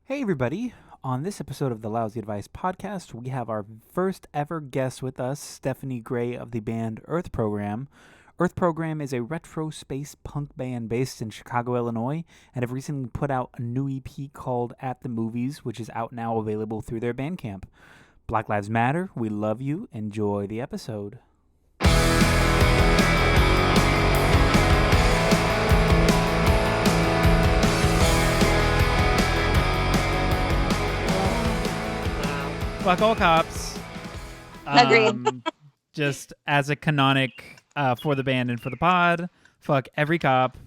Hey everybody, on this episode of the Lousy Advice podcast, we have our first ever guest with us, Stephanie Graye of the band Earth Program. Earth Program is a retro space punk band based in Chicago, Illinois, and have recently put out a new EP called At the Movies, which is out now available through their Bandcamp. Black Lives Matter, we love you, enjoy the episode. Fuck all cops. Agreed. Just as a canonic for the band and for the pod, fuck every cop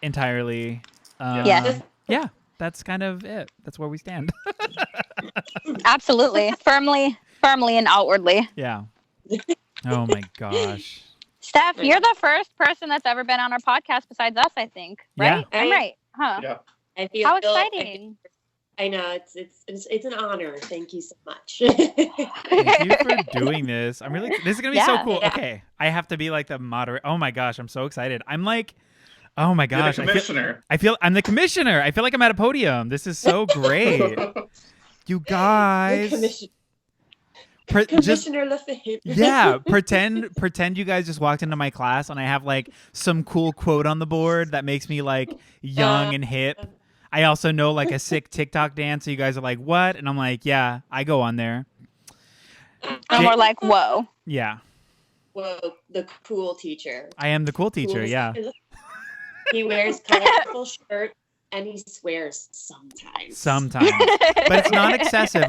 entirely. Yes. Yeah, that's kind of it. That's where we stand. Absolutely. Firmly and outwardly. Yeah. Oh my gosh. Steph, you're the first person that's ever been on our podcast besides us, I think. Right? Yeah. I'm right. Huh. Yeah. I feel How exciting. I know it's an honor. Thank you so much. Thank you for doing this. This is gonna be so cool. Yeah. Okay, I have to be like the moderator. Oh my gosh, I'm so excited. I'm like, oh my gosh, You're the commissioner. I feel I'm the commissioner. I feel like I'm at a podium. This is so great. You guys. Commissioner Lafayette. Yeah, pretend you guys just walked into my class and I have like some cool quote on the board that makes me like young and hip. I also know like a sick TikTok dance, so you guys are like, what? And I'm like, yeah, I go on there. And we're like, whoa. Yeah. Whoa, the cool teacher. I am the cool teacher, yeah. He wears colorful shirt and he swears sometimes. Sometimes. But it's not excessive,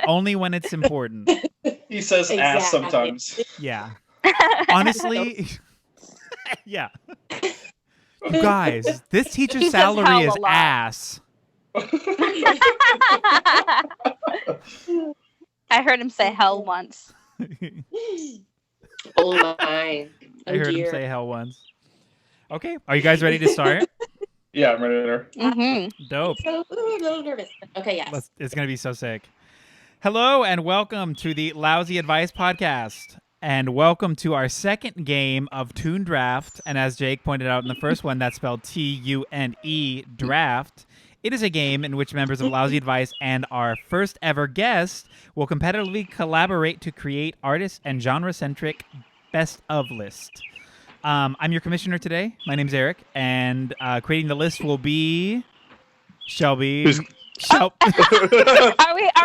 only when it's important. He says ass Exactly. sometimes. Yeah. Honestly, yeah. You guys, this He teacher's says salary hell is a lot. ass. I heard him say hell once. Oh my. I heard him say hell once. Okay, are you guys ready to start? Yeah, I'm ready there. Mm-hmm. Dope. So, a little nervous. Okay, yes. It's going to be so sick. Hello and welcome to the Lousy Advice podcast. And welcome to our second game of TuneDraft. And as Jake pointed out in the first one, that's spelled T-U-N-E, draft. It is a game in which members of Lousy Advice and our first ever guest will competitively collaborate to create artist and genre-centric best of list. I'm your commissioner today. My name's Eric. And creating the list will be Shelby. Are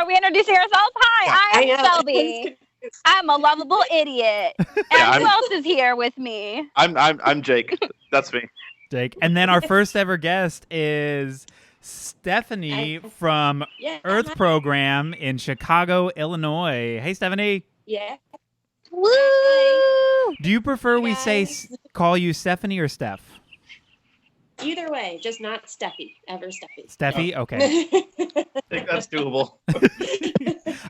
we introducing ourselves? Hi, I I'm know. Shelby. I'm a lovable idiot. And who else is here with me? I'm Jake. That's me. Jake. And then our first ever guest is Stephanie from Yeah. Earth Program in Chicago, Illinois. Hey, Stephanie. Yeah. Woo! Do you prefer we guys. call you Stephanie or Steph? Either way, just not Steffi. Ever Steffi. Steffi? Okay. I think that's doable.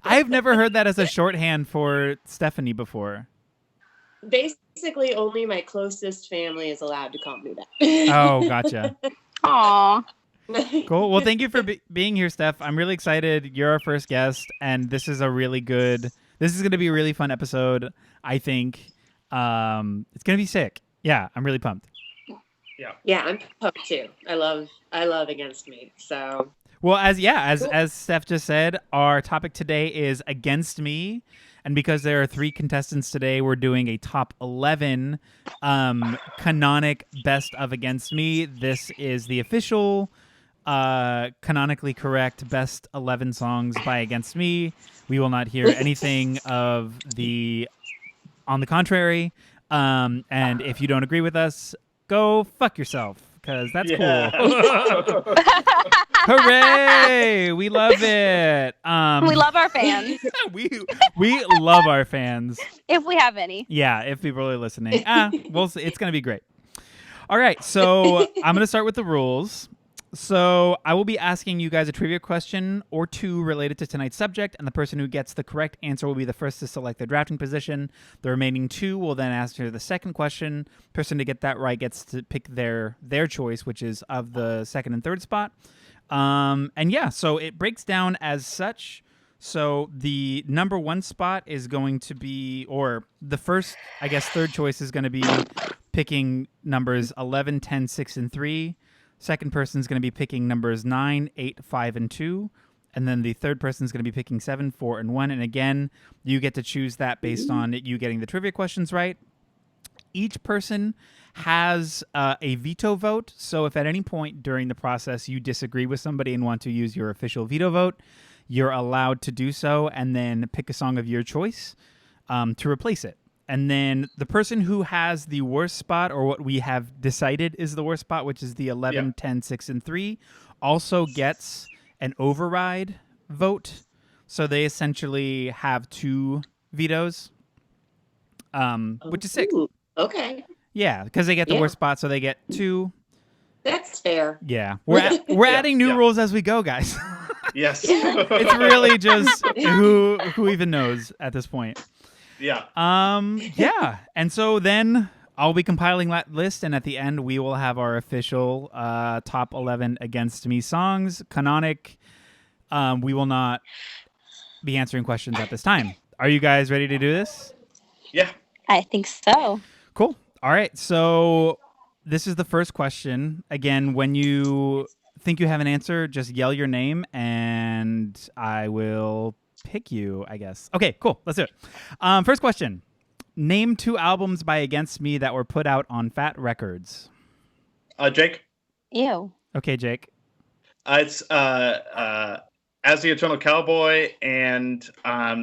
I've never heard that as a shorthand for Stephanie before. Basically, only my closest family is allowed to call me that. Oh, gotcha. Aw. Cool. Well, thank you for being here, Steph. I'm really excited. You're our first guest, and this is going to be a really fun episode, I think. It's going to be sick. Yeah, I'm really pumped. Yeah, I'm pumped too. I love Against Me. So Well, as Steph just said, our topic today is Against Me. And because there are 3 contestants today, we're doing a top 11 canonic best of Against Me. This is the official canonically correct best 11 songs by Against Me. We will not hear anything of on the contrary. And if you don't agree with us, go fuck yourself, because that's cool. Hooray! We love it. We love our fans, we love our fans. if we have any. Yeah, if people are listening. We'll see. It's going to be great. All right, so I'm going to start with the rules. So I will be asking you guys a trivia question or 2 related to tonight's subject, and the person who gets the correct answer will be the first to select their drafting position. The remaining 2 will then answer the second question. Person to get that right gets to pick their choice, which is of the second and third spot. And yeah, so it breaks down as such. So the number 1 spot is going to be, or the first, I guess, third choice is going to be picking numbers 11, 10, 6, and 3. Second person's going to be picking numbers 9, 8, 5, and 2. And then the third person's going to be picking 7, 4, and 1. And again, you get to choose that based on you getting the trivia questions right. Each person has a veto vote. So if at any point during the process you disagree with somebody and want to use your official veto vote, you're allowed to do so and then pick a song of your choice to replace it. And then the person who has the worst spot, or what we have decided is the worst spot, which is the 11, 10, 6, and 3, also gets an override vote. So they essentially have 2 vetoes, which is 6. Okay. Yeah, because they get the worst spot, so they get 2. That's fair. Yeah. We're adding new rules as we go, guys. Yes. It's really just who even knows at this point. Yeah. Yeah. And so then I'll be compiling that list, and at the end we will have our official top 11 Against Me songs. Canonic. We will not be answering questions at this time. Are you guys ready to do this? Yeah. I think so. Cool. All right. So this is the first question. Again, when you think you have an answer, just yell your name, and I will pick you, I guess. Okay, cool. Let's do it. First question. Name 2 albums by Against Me that were put out on Fat Records. Jake? Ew. Okay, Jake. It's As the Eternal Cowboy and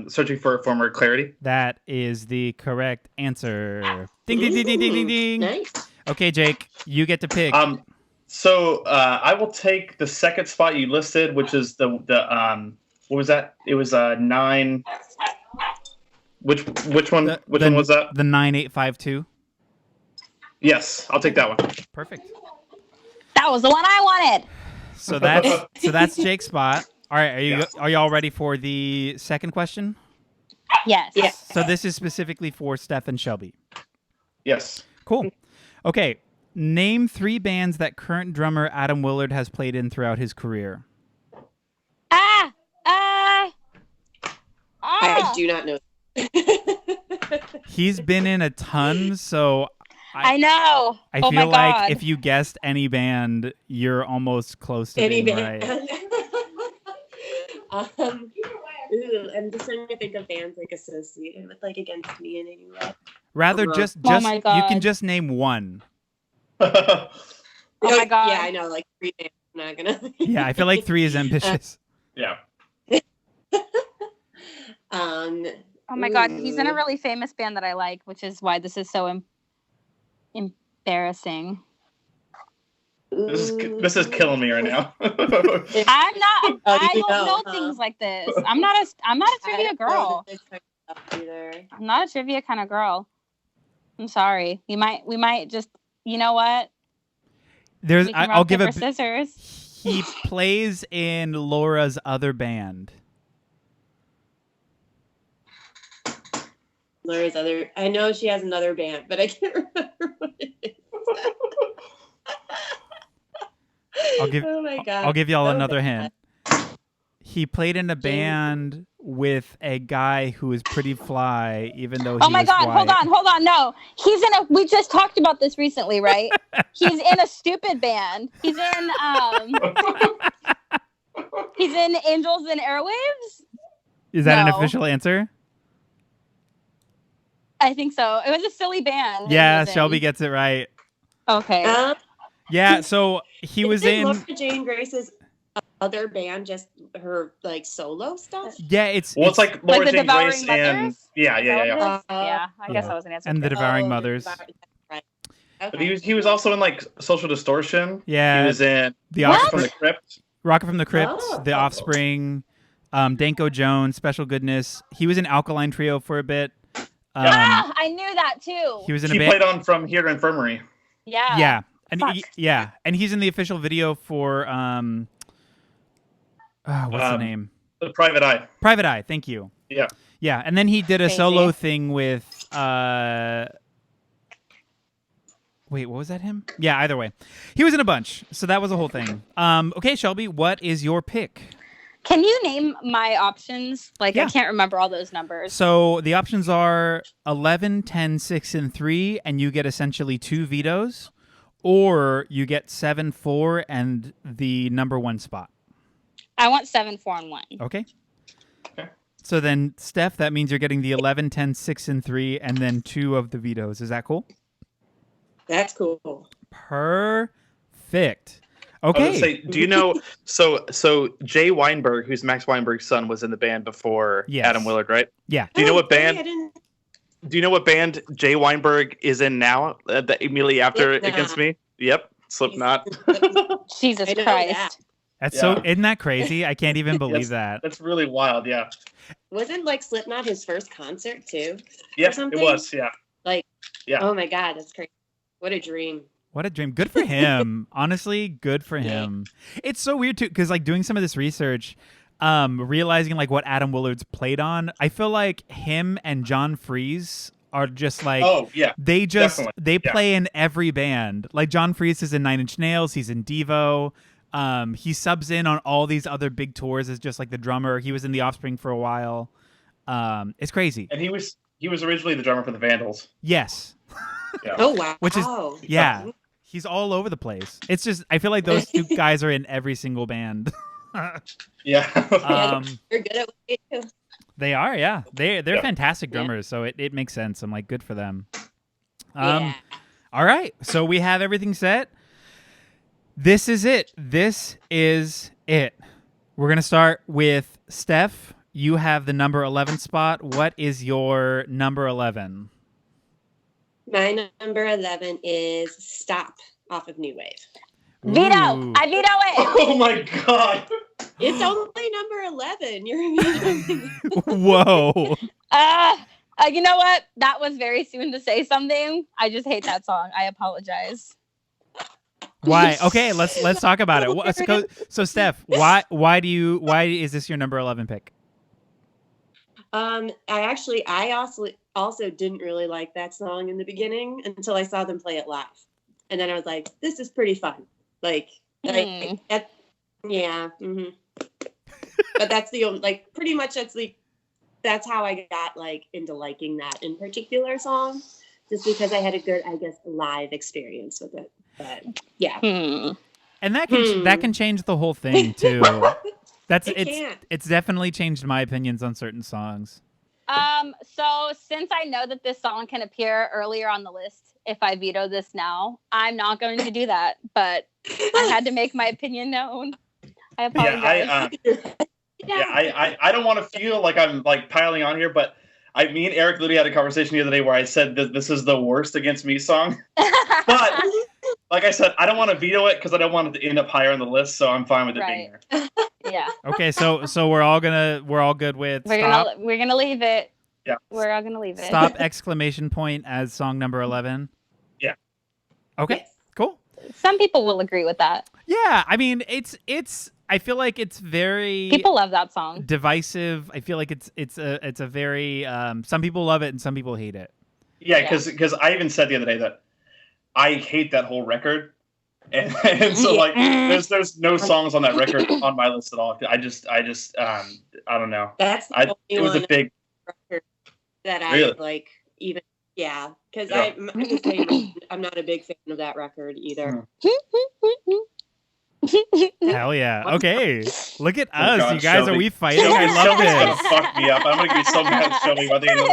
Searching for a Former Clarity. That is the correct answer. Ding, ding, ding, ding, ding, ding, ding. Nice. Okay, Jake, you get to pick. So I will take the second spot you listed, which is the what was that? It was 9. Which one? Which one was that? The 9852. Yes, I'll take that one. Perfect. That was the one I wanted. So that's Jake's spot. All right, are y'all ready for the second question? Yes. Yeah. So this is specifically for Steph and Shelby. Yes. Cool. Okay. Name 3 bands that current drummer Adam Willard has played in throughout his career. I do not know. He's been in a ton, so I know. I oh feel my like God. if you guessed any band, you're almost close to Any being band. right. I'm just trying to think of bands like associated with like Against Me in any way. Rather, Uh-huh. just Oh my you God. can just name one. Oh my God. Yeah, I know. Like 3 bands. I'm not gonna. Yeah, I feel like 3 is ambitious. Yeah. Oh my God. He's in a really famous band that I like, which is why this is so embarrassing. This is killing me right now. I'm not. I you don't know huh? things like this. I'm not a trivia girl. I'm not a trivia kind of girl. I'm sorry. We might just. You know what? There's. We can I'll rock, give paper, a. scissors. He plays in Laura's other band. Laura's other. I know she has another band, but I can't remember what it is. Oh my God. I'll give y'all So another bad. hint. He played in a band with a guy who is pretty fly, even though he Oh my was God! white. Hold on! No, he's in a. We just talked about this recently, right? He's in a stupid band. He's in He's in Angels and Airwaves. Is that an No. official answer? I think so. It was a silly band. that he Yeah, was in. Shelby gets it right. Okay. Yeah, so he was Isn't in. Laura Jane Grace's other band just her like solo stuff? Yeah, it's Well, it's like Laura the Jane Devouring Grace and Mothers? yeah. Yeah, I guess Yeah. that was an answer. And the too. Devouring Oh, Mothers. Right. But Okay. he was also in like Social Distortion. Yeah, He was in the What? From the Crypt. Rocket from the Crypt, Oh. The Offspring, Danko Jones, Special Goodness. He was in Alkaline Trio for a bit. I knew that too. He was in He a band. played on From Here to Infirmary. Yeah. Yeah, and Fuck. and he's in the official video for what's the name? The Private Eye. Private Eye. Thank you. Yeah. Yeah, and then he did a Crazy. solo thing with wait, what was that him? Yeah, either way. He was in a bunch. So that was the whole thing. Okay, Shelby, what is your pick? Can you name my options? Like, Yeah. I can't remember all those numbers. So the options are 11, 10, 6, and 3, and you get essentially 2 vetoes. or you get 7-4 and the number 1 spot. I want 7, 4, and 1. Okay. Okay. So then, Steph, that means you're getting the 11, 10, 6, and 3, and then 2 of the vetoes. Is that cool? That's cool. Perfect. I was Okay. gonna say, do you know? So Jay Weinberg, who's Max Weinberg's son, was in the band before Yes. Adam Willard, right? Yeah. Do you know what Okay, band? I didn't. Do you know what band Jay Weinberg is in now? Immediately after Slipknot. Against Me. Yep, Slipknot. Jesus I know Christ. that. That's Yeah. isn't that crazy? I can't even believe Yes. that. That's really wild. Yeah. Wasn't like Slipknot his first concert too? Yes, it something? was. Yeah. Like, Yeah. oh my God, that's crazy. What a dream. What a dream. Good for him. Honestly, good for him. It's so weird too, because like doing some of this research, realizing like what Adam Willard's played on, I feel like him and John Freese are just like Oh yeah. they definitely. they Yeah. play in every band. Like John Freese is in Nine Inch Nails, he's in Devo. He subs in on all these other big tours as just like the drummer. He was in The Offspring for a while. It's crazy. And he was originally the drummer for the Vandals. Yes. Yeah. Oh wow. Which is- Yeah. He's all over the place. It's just I feel like those two guys are in every single band. Yeah. You're good at what you do. They are, yeah. They're Yeah. fantastic Yeah. drummers, so it makes sense. I'm like, good for them. Yeah. All right, so we have everything set. This is it. This is it. We're gonna start with Steph. You have the number 11 spot. What is your number 11? My number 11 is Stop off of New Wave. Veto. Ooh. I veto it. Oh my God. It's only number 11. You're Whoa. You know what? That was very soon to say something. I just hate that song. I apologize. Why? Okay, let's talk about it. So Steph, why is this your number 11 pick? I also didn't really like that song in the beginning until I saw them play it live. And then I was like, this is pretty fun. Yeah. Mm-hmm. But that's the only, like, pretty much that's how I got like into liking that in particular song, just because I had a good, I guess, live experience with it. But yeah. And that can change the whole thing too. Can't. It's definitely changed my opinions on certain songs. So since I know that this song can appear earlier on the list, if I veto this now, I'm not going to do that. But I had to make my opinion known. I apologize. I don't want to feel like I'm like piling on here, but me and Eric literally had a conversation the other day where I said that this is the worst Against Me song. But like I said, I don't want to veto it because I don't want it to end up higher on the list, so I'm fine with it being there. Yeah. Okay, so we're all good with Stop. We're gonna leave it. Yeah. We're all gonna leave it. Stop exclamation point as song number 11. Yeah. Okay. Yes. Cool. Some people will agree with that. Yeah, I mean it's I feel like it's very People love that song. divisive. I feel like it's a very some people love it and some people hate it. Yeah, because I even said the other day that I hate that whole record, and so like there's no songs on that record on my list at all. I just I don't know. That's the only It was one a big record that I Really? like even. Yeah, because Yeah. I'm not a big fan of that record either. Hell yeah. Okay. Look at us. God, You guys, Shelby. are we fighting? I love Shelby's gonna this. fuck me up. I'm gonna be so mad at Shelby by the end of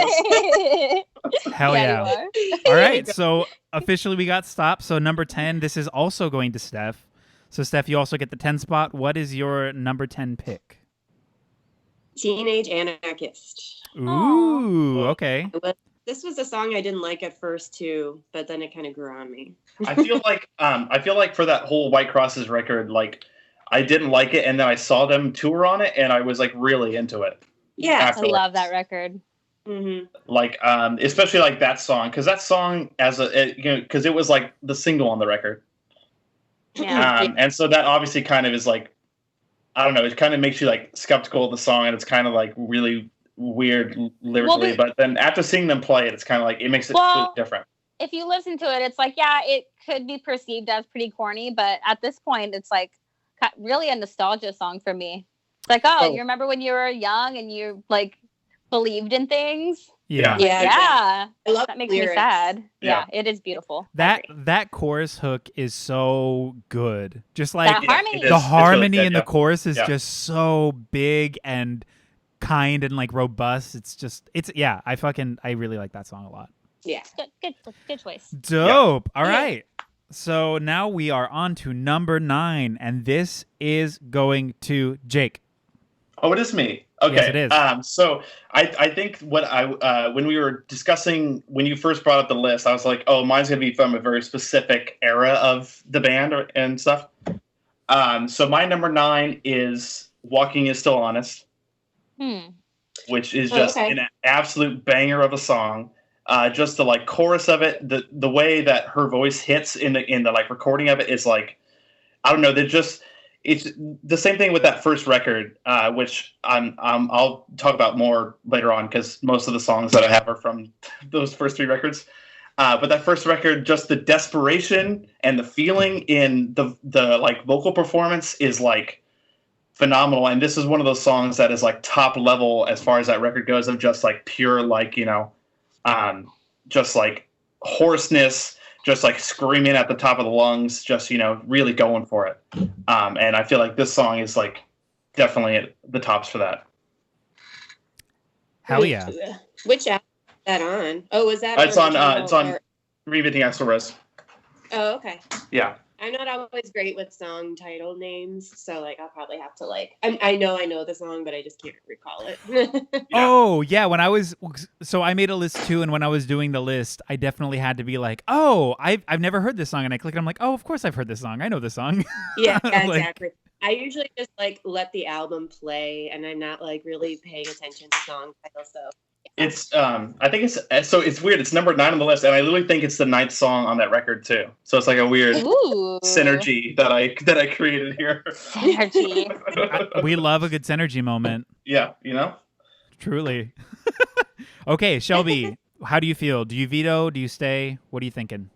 this. Hell yeah. You are. All right. So officially we got Stop. So number 10, this is also going to Steph. So Steph, you also get the 10 spot. What is your number 10 pick? Teenage Anarchist. Ooh, okay. This was a song I didn't like at first too, but then it kind of grew on me. I feel like for that whole White Crosses record, like I didn't like it, and then I saw them tour on it, and I was like really into it. Yeah, I Afterwards. love that record. mm-hmm. Like especially like that song, because that song because it was like the single on the record. Yeah. And so that obviously kind of is like, I don't know, it kind of makes you like skeptical of the song, and it's kind of like really weird lyrically. But then after seeing them play it, it's kind of like it makes it different. If you listen to it, it's like, yeah, it could be perceived as pretty corny, but at this point, it's like really a nostalgia song for me. It's like, oh, you remember when you were young and you like believed in things. Yeah. Yeah. I love That makes lyrics. me sad. Yeah. Yeah, it is beautiful. I agree. That chorus hook is so good. Just like That harmony. it is. the It's harmony really in good, the chorus is Yeah. just so big and kind and like robust. I really like that song a lot. Yeah. Good choice. Dope. All Yeah. right. So now we are on to number 9, and this is going to Jake. Oh, it is me. Okay. Yes, it is. So I think what when we were discussing, when you first brought up the list, I was like, oh, mine's gonna be from a very specific era of the band and stuff. So my number 9 is "Walking Is Still Honest," which is just an absolute banger of a song. Just the like chorus of it, the way that her voice hits in the like recording of it is like, I don't know. It's the same thing with that first record, which I'll talk about more later on because most of the songs that I have are from those first 3 records. But that first record, just the desperation and the feeling in the like vocal performance is like phenomenal. And this is one of those songs that is like top level as far as that record goes, of just like pure like, just like hoarseness, just like screaming at the top of the lungs, just, really going for it. And I feel like this song is like definitely at the tops for that. Hell yeah. Which app is that on? Oh, was that It's on or- Reinventing Axl Rose. Oh, okay. Yeah. I'm not always great with song title names, so like I'll probably have to like I know the song, but I just can't recall it. Oh yeah, I made a list too, and when I was doing the list, I definitely had to be like, oh, I've never heard this song, and I click, I'm like, oh, of course I've heard this song. I know this song. Yeah, Like- exactly. I usually just like let the album play, and I'm not like really paying attention to song titles. So It's I think it's weird. It's number 9 on the list, and I literally think it's the 9th song on that record too. So it's like a weird Ooh. synergy that I created here. Synergy. We love a good synergy moment. Yeah, Truly. Okay, Shelby, how do you feel? Do you veto? Do you stay? What are you thinking?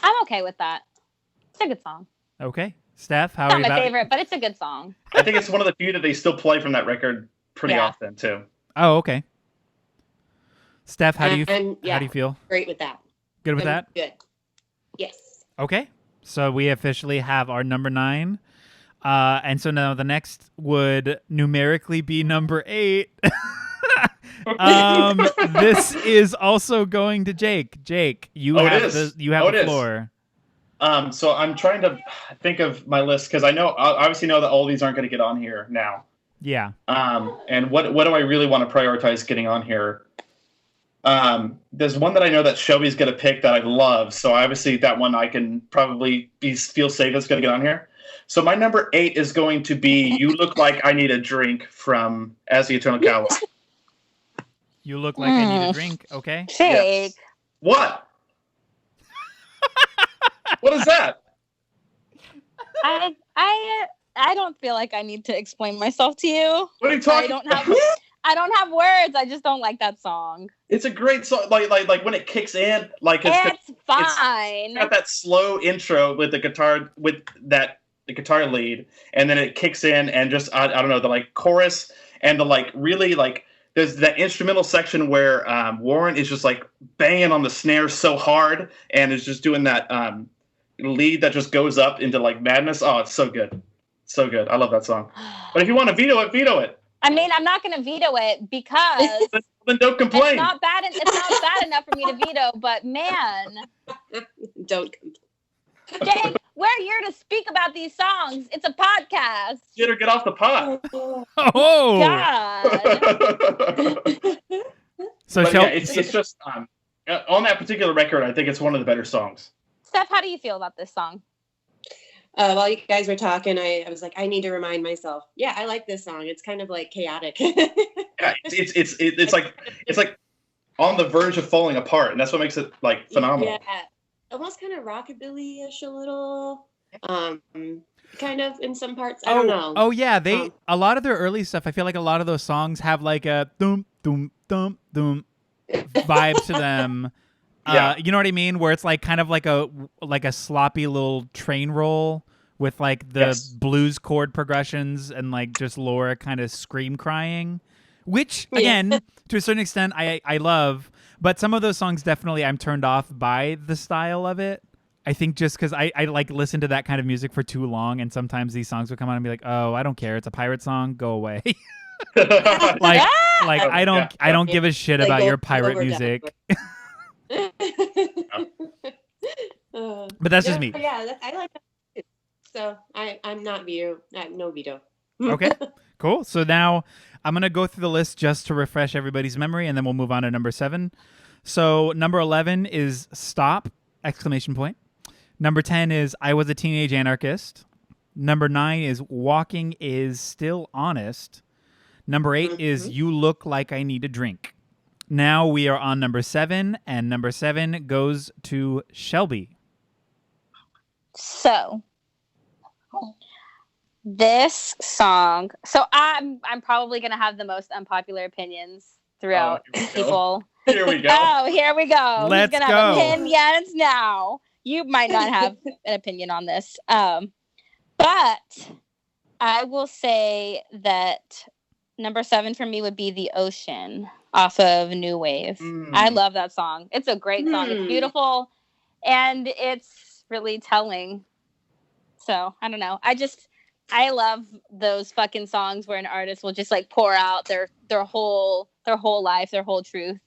I'm okay with that. It's a good song. Okay. Steph, how It's are not you my favorite, but it's a good song. I think it's one of the few that they still play from that record pretty Yeah. often too. Oh, okay. Steph, how do you yeah, feel? great with that. Good with I'm that? Good. Yes. Okay. So we officially have our number 9. And so now the next would numerically be number 8. This is also going to Jake. Jake, you have the floor. So I'm trying to think of my list because I obviously know that all these aren't going to get on here now. Yeah. And what do I really want to prioritize getting on here? There's one that I know that Shelby's going to pick that I love. So obviously that one I can probably feel safe it's going to get on here. So my number 8 is going to be "You Look Like I Need a Drink" from As the Eternal Cow. You look like I need a drink. Okay. Jake. Yes. What? What is that? I don't feel like I need to explain myself to you. What are you talking about? I don't have words. I just don't like that song. It's a great song. Like when it kicks in, like It's fine. It's got that slow intro with the guitar the guitar lead, and then it kicks in and just I don't know, the like chorus and the like really like there's that instrumental section where Warren is just like banging on the snare so hard and is just doing that lead that just goes up into like madness. Oh, it's so good. So good. I love that song. But if you want to veto it, veto it. I mean, I'm not going to veto it because Then don't complain. it's not bad enough for me to veto. But man, Don't complain. Jake, we're here to speak about these songs. It's a podcast. Get her, get off the pot. Oh. God. So But Shel- yeah, it's just on that particular record, I think it's one of the better songs. Steph, how do you feel about this song? While you guys were talking, I was like, I need to remind myself. Yeah, I like this song. It's kind of like chaotic. Yeah, it's like on the verge of falling apart, and that's what makes it like phenomenal. Yeah, almost kind of rockabilly-ish a little. Kind of in some parts. I don't know. Oh yeah, a lot of their early stuff. I feel like a lot of those songs have like a doom doom doom doom vibe to them. Yeah. You know what I mean? Where it's like kind of like a sloppy little train roll with like the Yes. blues chord progressions and like just Laura kind of scream crying, which Yeah. again, to a certain extent, I love. But some of those songs definitely I'm turned off by the style of it. I think just because I like listen to that kind of music for too long, and sometimes these songs would come on and be like, oh, I don't care, it's a pirate song, go away. like Yeah. I don't give a shit Like, about go your pirate over music. Uh, But that's just me. Yeah, I like that too. So I'm not veto. No veto. Okay, cool. So now I'm going to go through the list just to refresh everybody's memory, and then we'll move on to number 7. So number 11 is Stop! Exclamation point. Number 10 is I Was a Teenage Anarchist. Number 9 is Walking is Still Honest. Number 8 is You Look Like I Need a Drink. Now we are on number 7, and number 7 goes to Shelby. So this song. So I'm probably gonna have the most unpopular opinions throughout here we go. people. Here we go. Oh, here we go. Let's Who's gonna go. have opinions now? You might not have an opinion on this. But I will say that number 7 for me would be The Ocean off of New Wave. I love that song. It's a great song. It's beautiful and it's really telling. So I don't know. I love those fucking songs where an artist will just like pour out their whole life, their whole truth.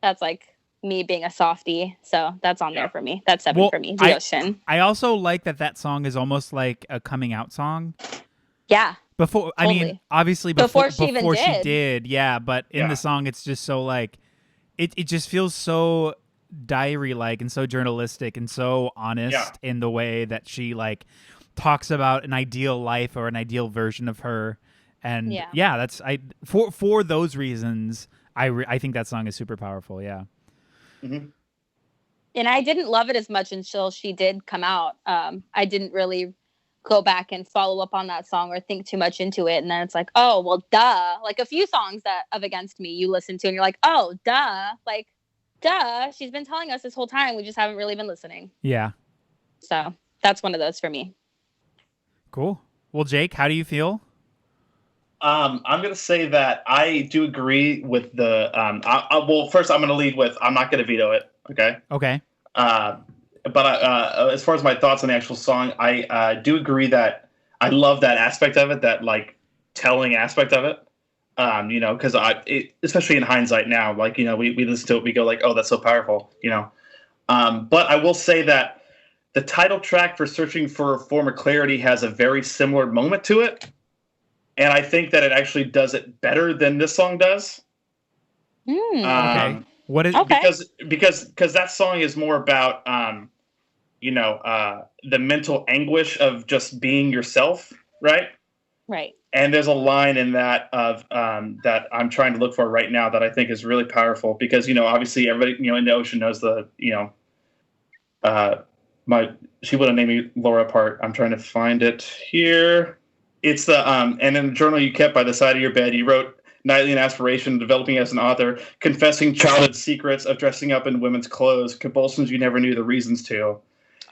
That's like me being a softie. So that's on there for me. That's 7 for me. The Ocean. I also like that song is almost like a coming out song. Yeah. Before, I Totally. mean, obviously Before she even did, yeah. But in the song, it's just so like, it just feels so diary-like and so journalistic and so honest in the way that she like talks about an ideal life or an ideal version of her. And that's for those reasons, I think that song is super powerful. Yeah. Mm-hmm. And I didn't love it as much until she did come out. I didn't really go back and follow up on that song or think too much into it. And then it's like, oh, well, duh. Like a few songs that of Against Me you listen to and you're like, oh, duh. Like, duh. She's been telling us this whole time. We just haven't really been listening. Yeah. So that's one of those for me. Cool. Well, Jake, how do you feel? I'm going to say that I do agree with the. Well, first, I'm going to lead with I'm not going to veto it. Okay. Okay. But as far as my thoughts on the actual song, I do agree that I love that aspect of it, that like telling aspect of it. Because especially in hindsight now, like we listen to it, we go like, oh, that's so powerful. But I will say that the title track for Searching for Former Clarity has a very similar moment to it. And I think that it actually does it better than this song does. Okay. What is because that song is more about the mental anguish of just being yourself, right? Right. And there's a line in that of that I'm trying to look for right now that I think is really powerful because obviously everybody in the ocean knows the she would have named me Laura part. I'm trying to find it here. It's the and in the journal you kept by the side of your bed, you wrote nightly an aspiration, developing as an author, confessing childhood secrets of dressing up in women's clothes, compulsions you never knew the reasons to.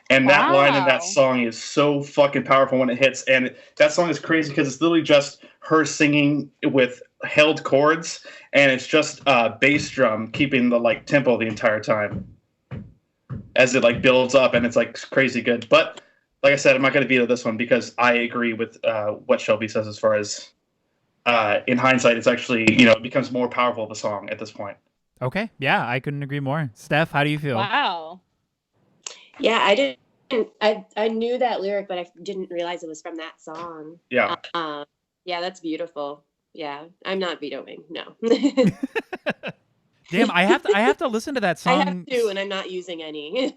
And that line in that song is so fucking powerful when it hits. And that song is crazy because it's literally just her singing with held chords, and it's just bass drum keeping the like tempo the entire time as it like builds up, and it's like crazy good. But like I said, I'm not going to veto this one because I agree with what Shelby says as far as in hindsight, it's actually, it becomes more powerful of a song at this point. Okay. Yeah, I couldn't agree more. Steph, how do you feel? Wow. Yeah, I knew that lyric, but I didn't realize it was from that song. Yeah. Yeah, that's beautiful. Yeah, I'm not vetoing. No. Damn, I have to listen to that song. I have to, and I'm not using any.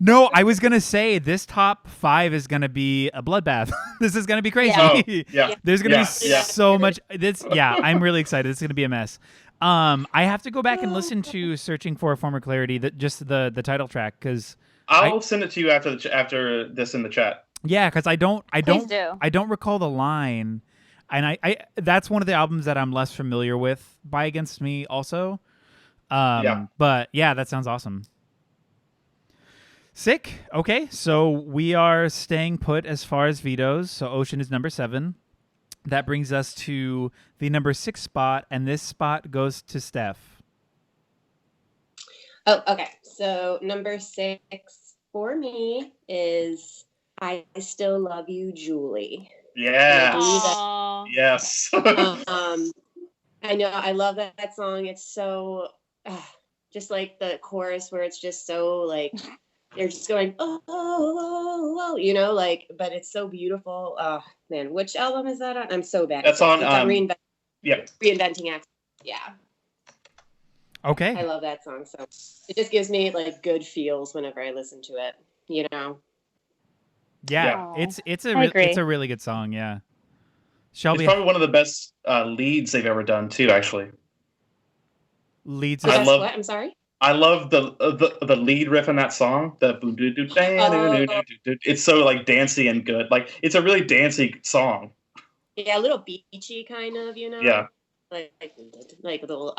No, I was gonna say this top 5 is gonna be a bloodbath. This is gonna be crazy. Yeah. There's gonna be so much. I'm really excited. It's gonna be a mess. I have to go back and listen to "Searching for a Former Clarity," just the title track, because I'll send it to you after this in the chat. Yeah, because I don't do. recall the line, and I that's one of the albums that I'm less familiar with by Against Me also. But yeah, that sounds awesome. Sick. Okay, so we are staying put as far as vetoes. So Ocean is number 7. That brings us to the number 6 spot, and this spot goes to Steph. Oh, okay. So number 6 for me is I Still Love You, Julie. Yeah. Aw. Yes. I know. I love that song. It's so just like the chorus where it's just so like they're just going oh, you know, like, but it's so beautiful. Oh man, which album is that on? I'm so bad. That's on. Reinventing Accent. Yeah. Okay. I love that song. So it just gives me like good feels whenever I listen to it. You know. Yeah, Yeah. it's agree. a really good song. Yeah. Shelby, It's probably one of the best leads they've ever done too. Actually, leads. I Yes, love- what? I'm sorry. I love the lead riff in that song. It's so like dancey and good. Like it's a really dancey song. Yeah, a little beachy kind of, you know. Yeah. Like a little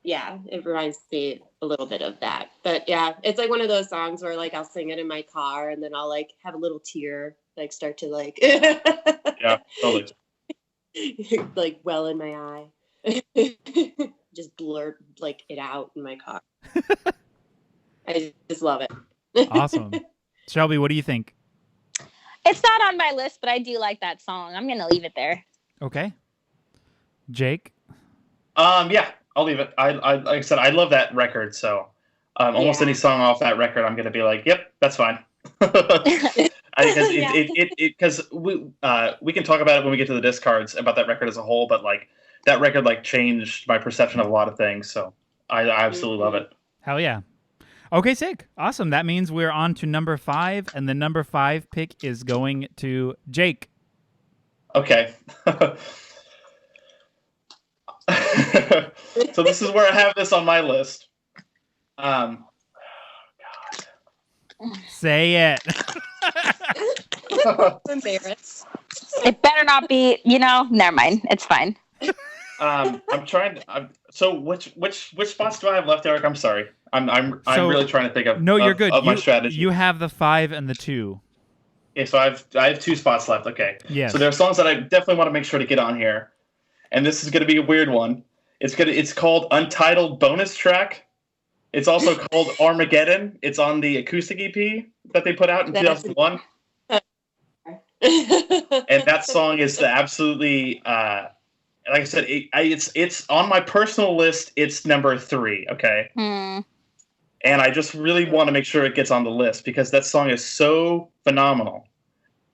yeah, it reminds me a little bit of that. But yeah, it's like one of those songs where like I'll sing it in my car and then I'll like have a little tear like start to like Yeah, totally. like well in my eye. Just blur like it out in my car. I just love it. Awesome. Shelby, what do you think? It's not on my list, but I do like that song. I'm gonna leave it there. Okay. Jake? Yeah, I'll leave it. I like I said, I love that record. So almost Yeah. any song off that record, I'm gonna be like, yep, that's fine. Because we can talk about it when we get to the discards about that record as a whole, but like that record like changed my perception of a lot of things. So I absolutely love it. Hell yeah. Okay, sick. Awesome. That means we're on to number 5, and the number 5 pick is going to Jake. Okay. So this is where I have this on my list. Say it. I'm embarrassed. It better not be, never mind. It's fine. I'm trying to. So which spots do I have left, Eric? I'm sorry. I'm So- really trying to think of. No, you're good. Of my strategy. You have the 5 and the 2. Okay, so I have 2 spots left. Okay. Yes. So there are songs that I definitely want to make sure to get on here, and this is going to be a weird one. It's called Untitled Bonus Track. It's also called Armageddon. It's on the acoustic EP that they put out in 2001. And that song is the absolutely like I said, it's on my personal list. It's number 3. Okay. And I just really want to make sure it gets on the list because that song is so phenomenal.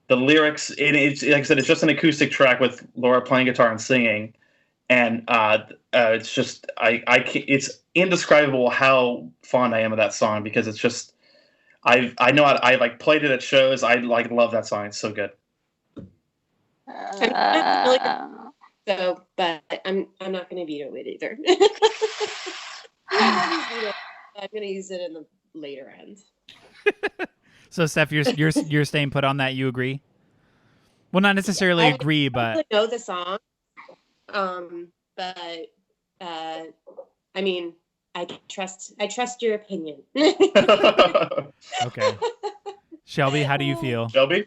The lyrics, it's like I said, it's just an acoustic track with Laura playing guitar and singing, and it's just it's indescribable how fond I am of that song because it's just I like played it at shows. I like love that song. It's so good. So, but I'm not going to veto it either. I'm going to use it in the later end. So, Steph, you're staying put on that. You agree? Well, not necessarily agree, but I know the song. But I mean, I trust your opinion. okay. Shelby, how do you feel? Shelby?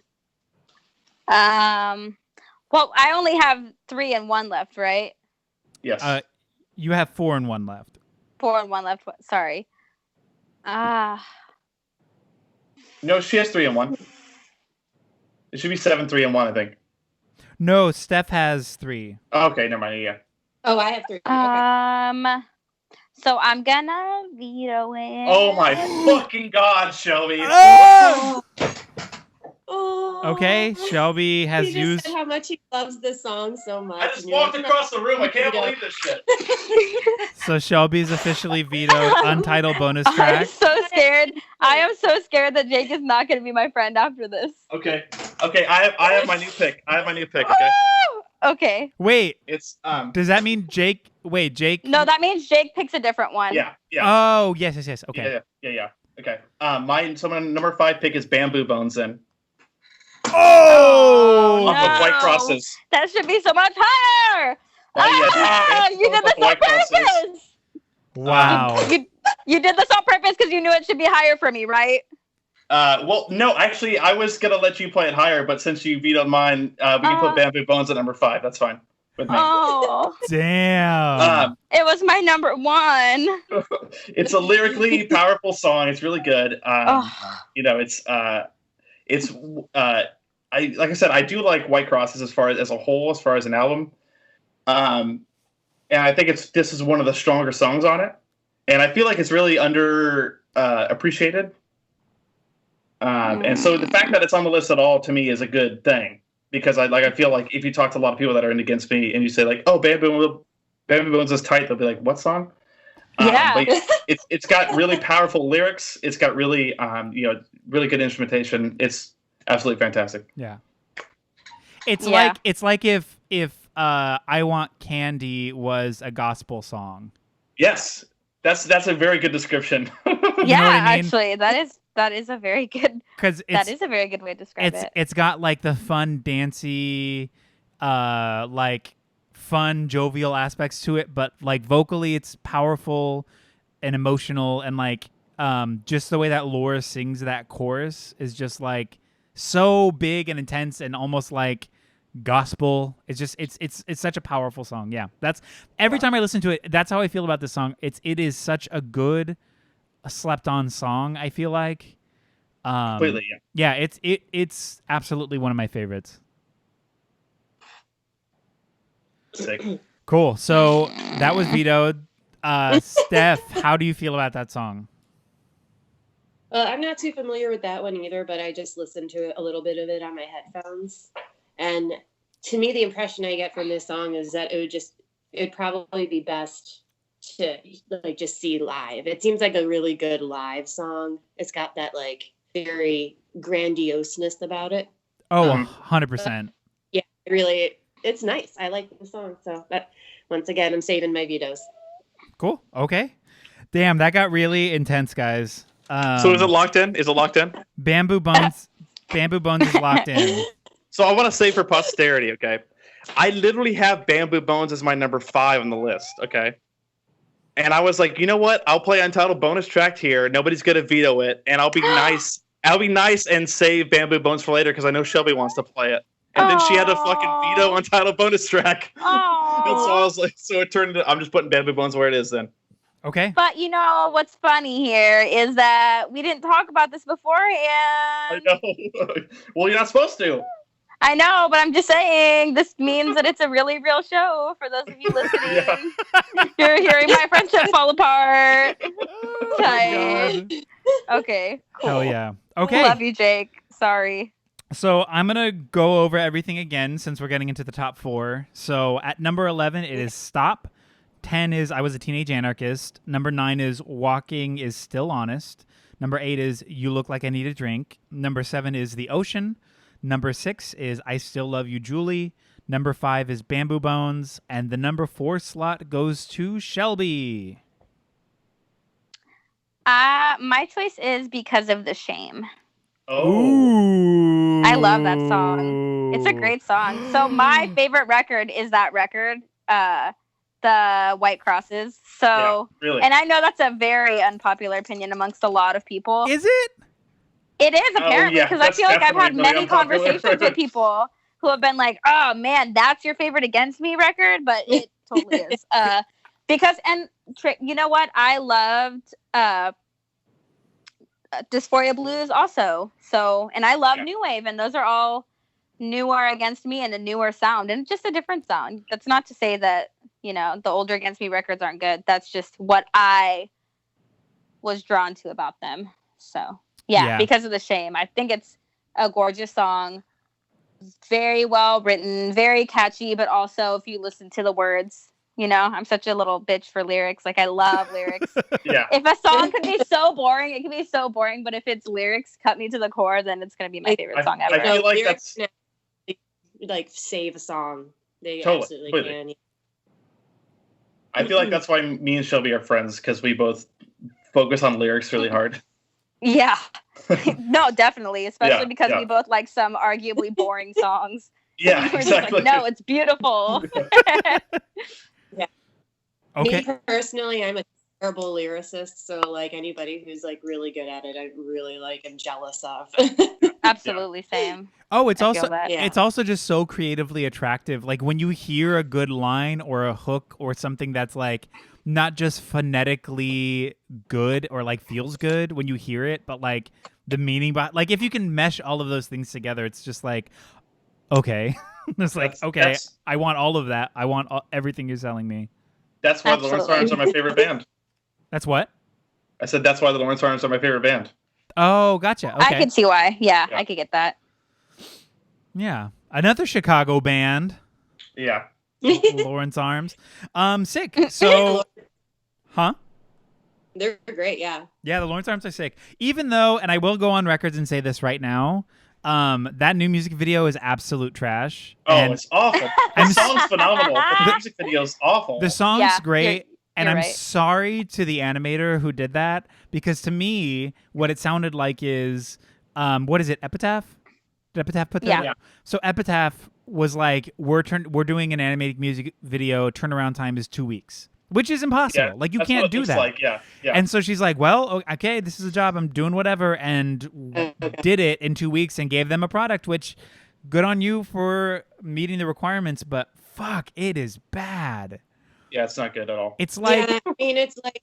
Well, I only have 3 and 1 left, right? Yes. You have 4 and 1 left. 4 and 1 left. Sorry. No, she has 3 and 1. It should be 7, 3 and 1, I think. No, Steph has 3. Okay, never mind. Yeah. Oh, I have 3. Okay. So I'm gonna veto it. Oh my fucking God, Shelby! Oh, Okay, Shelby has he just used. said how much he loves this song so much. I just walked across the room. I can't believe this shit. So Shelby's officially vetoed Untitled Bonus I'm Track. so scared. I am so scared that Jake is not gonna be my friend after this. Okay. I have my new pick. Okay. Okay. Wait, It's does that mean Jake? Wait, Jake? No, that means Jake picks a different one. Yeah. Oh, yes. Okay. Yeah. Okay. My number 5 pick is Bamboo Bones in. Oh! Off of No. White Crosses. That should be so much higher. Yes. You did this on White Crosses. purpose. Wow. You did this on purpose because you knew it should be higher for me, right? Well, no, actually, I was gonna let you play it higher, but since you vetoed mine, we can put Bamboo Bones at number 5. That's fine with me. Oh, Damn. it was my number 1. It's a lyrically powerful song. It's really good. You know, like I said, I do like White Crosses as far as a whole, as far as an album. And I think this is one of the stronger songs on it. And I feel like it's really under appreciated. And so the fact that it's on the list at all to me is a good thing, because I feel like if you talk to a lot of people that are in Against Me and you say like, oh, Bamboo Bones is tight, they'll be like, what song? Yeah. But it's got really powerful lyrics. It's got really really good instrumentation. It's absolutely fantastic. Yeah. It's like if I Want Candy was a gospel song. Yes. That's a very good description. Yeah, know what I mean? actually, that is a very good. That is a very good way to describe it. It's got like the fun, dancey, like fun, jovial aspects to it, but like vocally, it's powerful and emotional, and like just the way that Laura sings that chorus is just like so big and intense and almost like gospel. It's just it's such a powerful song. Yeah, that's every time I listen to it, that's how I feel about this song. It is such a good slept on song, I feel like. Completely, yeah. It's absolutely one of my favorites. Sick. Cool. So that was vetoed. Steph, how do you feel about that song? I'm not too familiar with that one either, but I just listened to a little bit of it on my headphones. And to me, the impression I get from this song is that it'd probably be best to like just see live. It seems like a really good live song. It's got that like very grandioseness about it. Oh, 100%. Yeah, really, it's nice. I like the song. So, but once again, I'm saving my vetoes. Cool. Okay. Damn, that got really intense, guys. So is it locked in? Is it locked in? Bamboo Bones is locked in. So I want to say for posterity, okay? I literally have Bamboo Bones as my number 5 on the list, okay? And I was like, you know what? I'll play Untitled bonus track here. Nobody's gonna veto it, and I'll be nice. I'll be nice and save Bamboo Bones for later because I know Shelby wants to play it. And then she had to fucking veto Untitled bonus track. And so I was like, so it turned into, I'm just putting Bamboo Bones where it is then. Okay. But you know what's funny here is that we didn't talk about this beforehand. I know. Well, you're not supposed to. I know, but I'm just saying this means that it's a really real show for those of you listening. Yeah. You're hearing my friendship fall apart. Oh Tight. Okay. Cool. Hell yeah. Okay. Love you, Jake. Sorry. So I'm going to go over everything again since we're getting into the top 4. So at number 11, it is Stop. 10 is I Was a Teenage Anarchist. Number 9 is Walking is Still Honest. Number 8 is You Look Like I Need a Drink. Number 7 is The Ocean. Number 6 is I Still Love You, Julie. Number 5 is Bamboo Bones. And the number 4 slot goes to Shelby. My choice is Because of the Shame. Oh. Ooh. I love that song. It's a great song. So my favorite record is that record, the White Crosses. So, Yeah, really. and I know that's a very unpopular opinion amongst a lot of people. Is it? It is apparently, because I feel like I've had definitely many really unpopular. conversations with people who have been like, "Oh man, that's your favorite Against Me record," but it totally is. Because you know what? I loved Dysphoria Blues also. So, and I love New Wave, and those are all newer Against Me and a newer sound, and just a different sound. That's not to say that the older Against Me records aren't good. That's just what I was drawn to about them. So. Yeah, Because of the Shame. I think it's a gorgeous song. Very well written, very catchy, but also if you listen to the words, I'm such a little bitch for lyrics. Like, I love lyrics. Yeah. If a song could be so boring, it can be so boring, but if its lyrics cut me to the core, then it's going to be my favorite song ever. I feel like that's... Like, save a song. They Totally. absolutely can. I feel like that's why me and Shelby are friends, because we both focus on lyrics really hard. Yeah. No, definitely. Especially because yeah. we both like some arguably boring songs. Yeah, We're just exactly. like, no, it's beautiful. Yeah. Okay. Me personally, I'm a terrible lyricist, so like anybody who's like really good at it, I really like am jealous of. Absolutely same. Oh, it's I also feel that. Yeah. it's also just so creatively attractive. Like when you hear a good line or a hook or something that's like not just phonetically good or like feels good when you hear it, but like the meaning behind, like if you can mesh all of those things together, it's just like, okay. It's like, okay, I want all of that. I want everything you're selling me. That's why the Lawrence Arms are my favorite band. That's what? I said that's why the Lawrence Arms are my favorite band. Oh, gotcha. Okay. I could see why. Yeah, I could get that. Yeah. Another Chicago band. Yeah. Lawrence Arms. Sick. So, huh? They're great, yeah. Yeah, the Lawrence Arms are sick. Even though, and I will go on records and say this right now, that new music video is absolute trash. Oh, and it's awful. The song's phenomenal, but the music video's awful. the song's great. You're I'm right. sorry to the animator who did that, because to me, what it sounded like is, what is it, Epitaph? Did Epitaph put that? Yeah. up? So Epitaph was like, we're doing an animated music video. Turnaround time is 2 weeks, which is impossible. Yeah, like you that's can't what it do looks that. like. Yeah. And so she's like, well, okay, this is a job. I'm doing whatever, and did it in 2 weeks and gave them a product, which good on you for meeting the requirements, but fuck, it is bad. Yeah, it's not good at all. It's like, yeah, I mean, it's like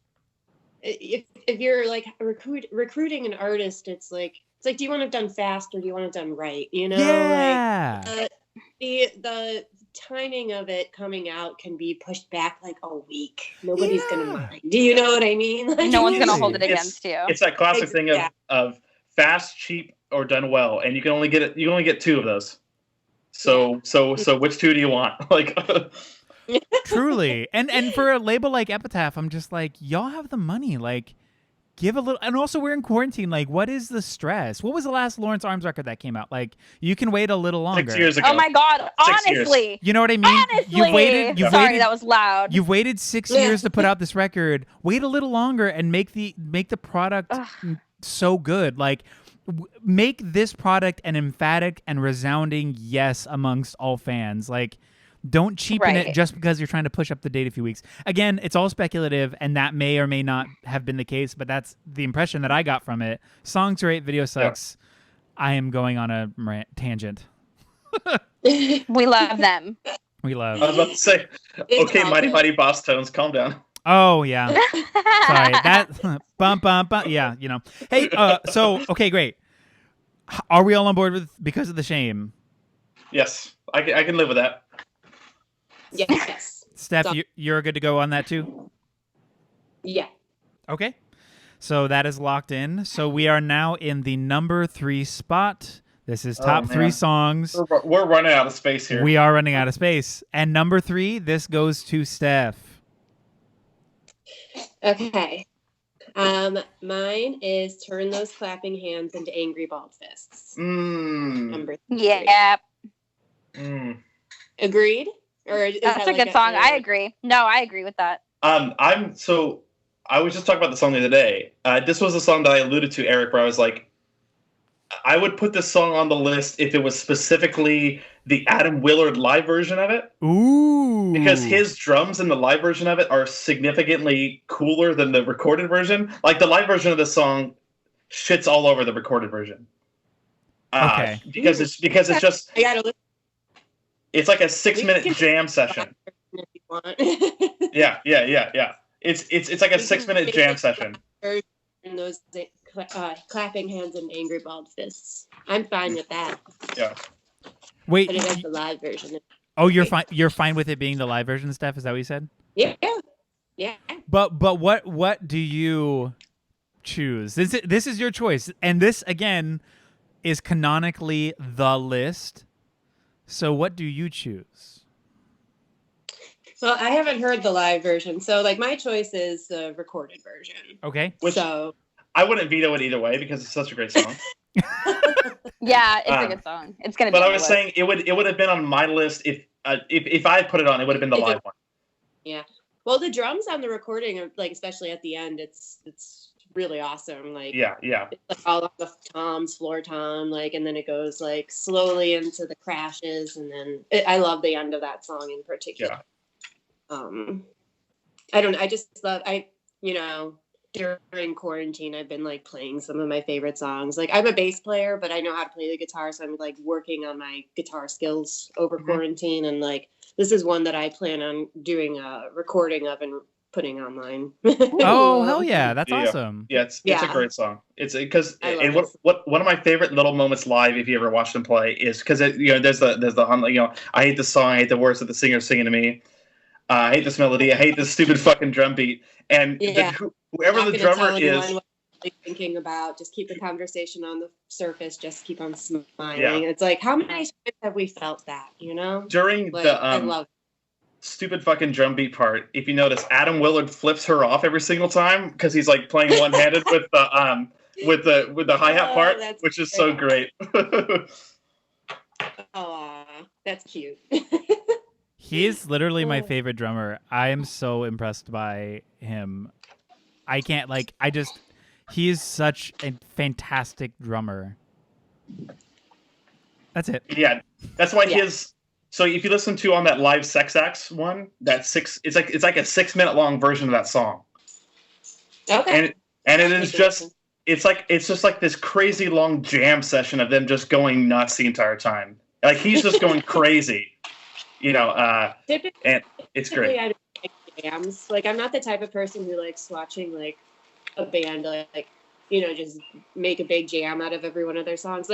if you're like recruiting an artist, it's like do you want it done fast or do you want it done right? You know, yeah. like the timing of it coming out can be pushed back like a week. Nobody's gonna mind. Do you know what I mean? Like, No one's gonna Really? hold it against you. It's that classic thing of fast, cheap, or done well, and you can only get two of those. So which two do you want? Like, Truly. And for a label like Epitaph, I'm just like, y'all have the money. Like, give a little. And also, we're in quarantine. Like, what is the stress? What was the last Lawrence Arms record that came out? Like, you can wait a little longer. 6 years ago. Oh my God! 6 years. Honestly, You know what I mean? honestly. You've waited. Sorry, that was loud. You've waited 6 years to put out this record. Wait a little longer and make the product so good. Like, make this product an emphatic and resounding yes amongst all fans. Like, don't cheapen it Right. just because you're trying to push up the date a few weeks. Again, it's all speculative, and that may or may not have been the case, but that's the impression that I got from it. Song's great, video sucks. I am going on a tangent. We love them. We love. I was about to say, okay, Mighty Mighty Boss Tones, calm down. Oh yeah. Sorry. That bum bum bum. Yeah, you know. Hey, so okay, great. Are we all on board with Because of the Shame? Yes, I can live with that. Yes. Steph, So- you're good to go on that too? Yeah. Okay. So that is locked in. So we are now in the number 3 spot. This is top 3 man. songs. We're running out of space here. We are running out of space. And number 3, this goes to Steph. Okay. Mine is Turn Those Clapping Hands into Angry Bald Fists. Number 3. Yeah, Agreed? Or is that's that a like good song. I agree. No, I agree with that. I was just talking about the song the other day. This was a song that I alluded to, Eric, where I was like, I would put this song on the list if it was specifically the Adam Willard live version of it. Ooh. Because his drums in the live version of it are significantly cooler than the recorded version. Like, the live version of the song shits all over the recorded version. Okay. Because it's just, I gotta listen it's like a 6-minute jam session. if you want. Yeah. It's like a 6-minute jam session. And those clapping hands and angry bald fists. I'm fine with that. Yeah. Wait. But it is the live version. Oh, you're fine. You're fine with it being the live version, Steph? Is that what you said? Yeah. Yeah. But what do you choose? This is your choice, and this again is canonically the list. So what do you choose? Well, I haven't heard the live version, so like my choice is the recorded version. Okay. Which So I wouldn't veto it either way because it's such a great song. Yeah, it's a good song. It's gonna be. But I on was the saying it would have been on my list if I had put it on. It would have been the live one. yeah. Well, the drums on the recording are like, especially at the end, it's really awesome. Like Yeah. it's like all of the toms, floor tom, like, and then it goes like slowly into the crashes, and then I love the end of that song in particular. Yeah. I don't know. I just love during quarantine, I've been like playing some of my favorite songs. Like I'm a bass player, but I know how to play the guitar, so I'm like working on my guitar skills over quarantine. And like this is one that I plan on doing a recording of and putting online. Oh, hell yeah, that's awesome. Yeah, it's a great song. It's because and what one of my favorite little moments live, if you ever watch them play, is because there's the I hate the song, I hate the words that the singer's singing to me. I hate this melody. I hate this stupid fucking drum beat. And whoever the drummer is, thinking about, just keep the conversation on the surface. Just keep on smiling. Yeah. It's like, how many times have we felt that? During like, the stupid fucking drum beat part. If you notice, Adam Willard flips her off every single time because he's like playing one-handed with the hi-hat part, which is so great. Oh, that's cute. He is literally my favorite drummer. I am so impressed by him. He is such a fantastic drummer. That's it. Yeah. That's why so if you listen to on that live Sex Acts one, it's like a 6-minute long version of that song. Okay. And it is just it's just like this crazy long jam session of them just going nuts the entire time. Like he's just going crazy. And it's great. I don't like jams. Like I'm not the type of person who likes watching like a band just make a big jam out of every one of their songs.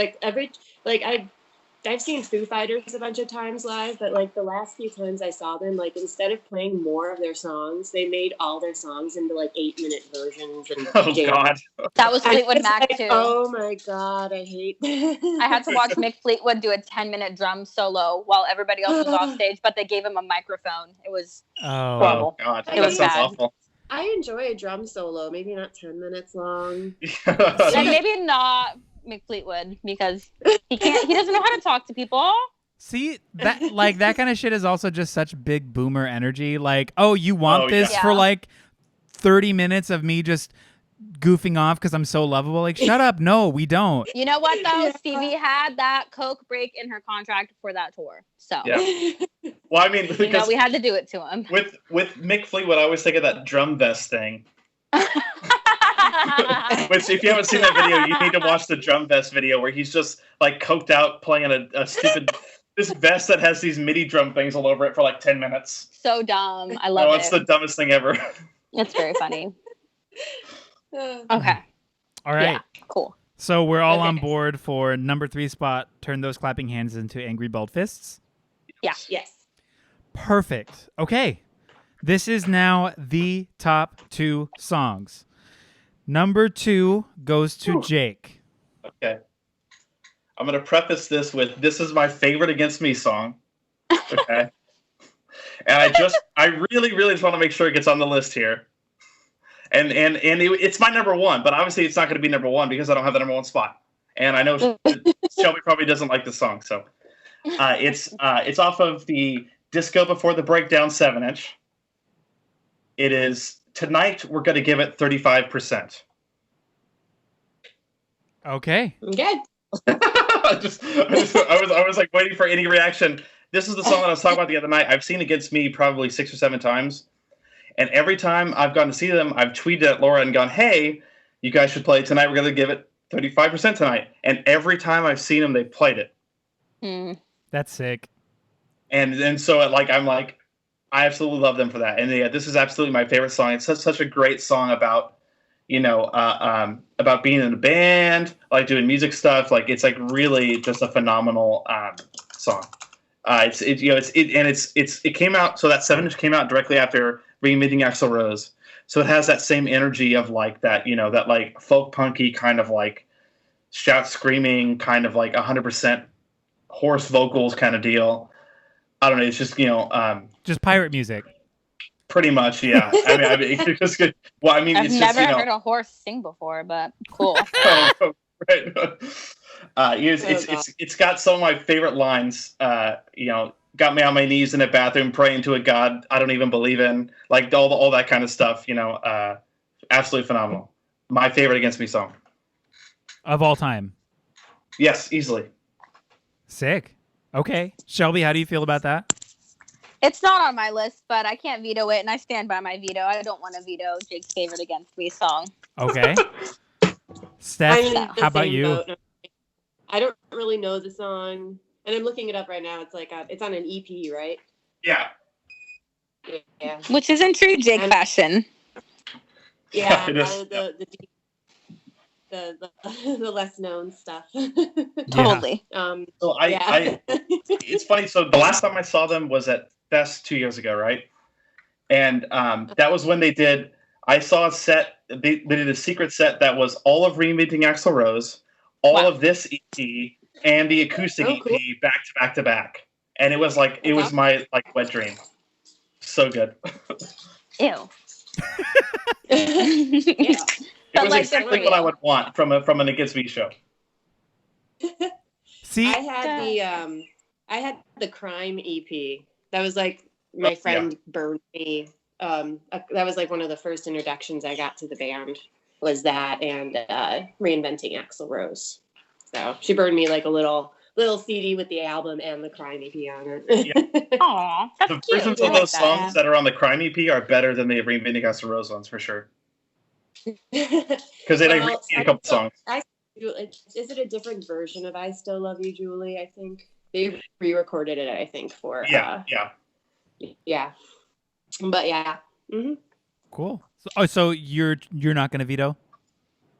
I've seen Foo Fighters a bunch of times live, but like the last few times I saw them, like instead of playing more of their songs, they made all their songs into like 8-minute versions. And God, that was Fleetwood Mac too. Oh my God, I hate. I had to watch Mick Fleetwood do a 10-minute drum solo while everybody else was off stage, but they gave him a microphone. It was horrible. God, it was sounds bad. Awful. I enjoy a drum solo, maybe not 10 minutes long. And maybe not Mick Fleetwood because he doesn't know how to talk to people. See, that kind of shit is also just such big boomer energy. Like, oh, you want this for like 30 minutes of me just goofing off because I'm so lovable? Like, shut up. No, we don't. You know what, though? Stevie had that Coke break in her contract for that tour. So, well, I mean, because we had to do it to him. With Mick Fleetwood, I always think of that drum vest thing. Which, if you haven't seen that video, you need to watch the drum vest video where he's just like coked out playing a stupid this vest that has these MIDI drum things all over it for like 10 minutes. So dumb. I love it. It's the dumbest thing ever. It's very funny. Okay. All right. Yeah, cool. So we're all on board for number 3 spot. Turn those clapping hands into angry bald fists. Yeah. Yes. Perfect. Okay. This is now the top 2 songs. Number 2 goes to Jake. Okay. I'm going to preface this with, this is my favorite Against Me song. Okay. And I really, really just want to make sure it gets on the list here. And it's my number 1, but obviously it's not going to be number 1 because I don't have the number 1 spot. And I know Shelby probably doesn't like the song. So it's off of the Disco Before the Breakdown 7-inch. It is Tonight We're Going to Give It 35%. Okay. Good. I was like waiting for any reaction. This is the song that I was talking about the other night. I've seen Against Me probably 6 or 7 times. And every time I've gone to see them, I've tweeted at Laura and gone, hey, you guys should play it tonight. We're going to give it 35% tonight. And every time I've seen them, they've played it. That's sick. And so I'm like, I absolutely love them for that. And yeah, this is absolutely my favorite song. It's such a great song about, about being in a band, like doing music stuff. Like it's like really just a phenomenal song. It came out. So that 7-inch came out directly after Meeting Axl Rose. So it has that same energy of like that, that like folk punky kind of like shout screaming kind of like 100% hoarse vocals kind of deal. I don't know. It's just, just pirate music. Pretty much, yeah. I mean, it's just good. Well, I mean, I've it's never just, heard a horse sing before, but cool. Right. It's got some of my favorite lines. Got me on my knees in a bathroom praying to a God I don't even believe in. Like all that kind of stuff. Absolutely phenomenal. My favorite Against Me song of all time. Yes, easily. Sick. Okay, Shelby, how do you feel about that? It's not on my list, but I can't veto it, and I stand by my veto. I don't want to veto Jake's favorite against me song. Okay. Steph, I'm in the how about same you? boat. I don't really know the song, and I'm looking it up right now. It's like it's on an EP, right? Yeah. Yeah. Which is in true Jake fashion. Yeah. It is. The less known stuff. Totally. So yeah. it's funny. So the last time I saw them was at Fest 2 years ago, right? And that was when they did. I saw a set. They did a secret set that was all of Reinventing Axl Rose, all of this EP, and the acoustic EP cool. back to back to back. And it was like it was my wet dream. So good. Ew. Yeah. It was like exactly what I would want from an Against Me show. See, I had the Crime EP. That was like my friend burned me. That was like one of the first introductions I got to the band. Was that and Reinventing Axl Rose. So she burned me like a little CD with the album and the Crime EP on it. Yeah. Aw, that's The cute. versions I of like those that. songs that are on the Crime EP are better than the Reinventing Axl Rose ones for sure. Because they repeat a couple songs. Is it a different version of I Still Love You, Julie? I think they re-recorded it. I think for Yeah. But yeah. Mm-hmm. cool. So you're not gonna veto?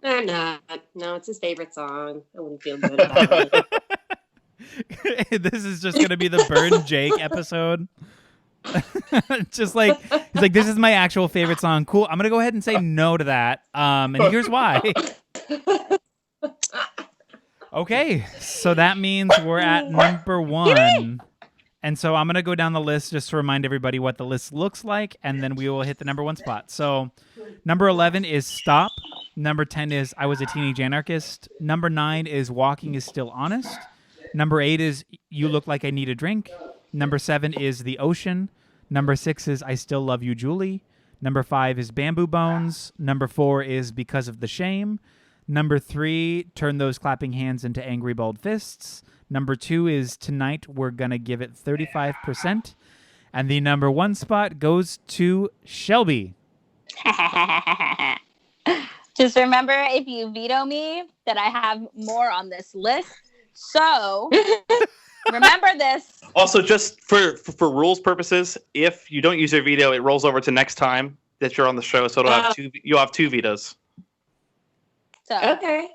I'm not. No, it's his favorite song. I wouldn't feel good about it. This is just gonna be the Burn Jake episode. Just like he's like, this is my actual favorite song. Cool. I'm gonna go ahead and say no to that. And here's why. Okay, so that means we're at number 1. And so I'm gonna go down the list just to remind everybody what the list looks like, and then we will hit the number 1 spot. So number 11 is Stop. Number 10 is I Was a Teenage Anarchist. Number 9 is Walking is Still Honest. Number 8 is You Look Like I Need a Drink. Number 7 is The Ocean. Number 6 is I Still Love You, Julie. Number 5 is Bamboo Bones. Number 4 is Because of the Shame. Number 3, Turn Those Clapping Hands into Angry Bald Fists. Number 2 is Tonight We're Gonna Give It 35%. And the number 1 spot goes to Shelby. Just remember, if you veto me, that I have more on this list. So remember this. Also, just for rules purposes, if you don't use your veto, it rolls over to next time that you're on the show. So you'll have 2 vetoes. So Okay.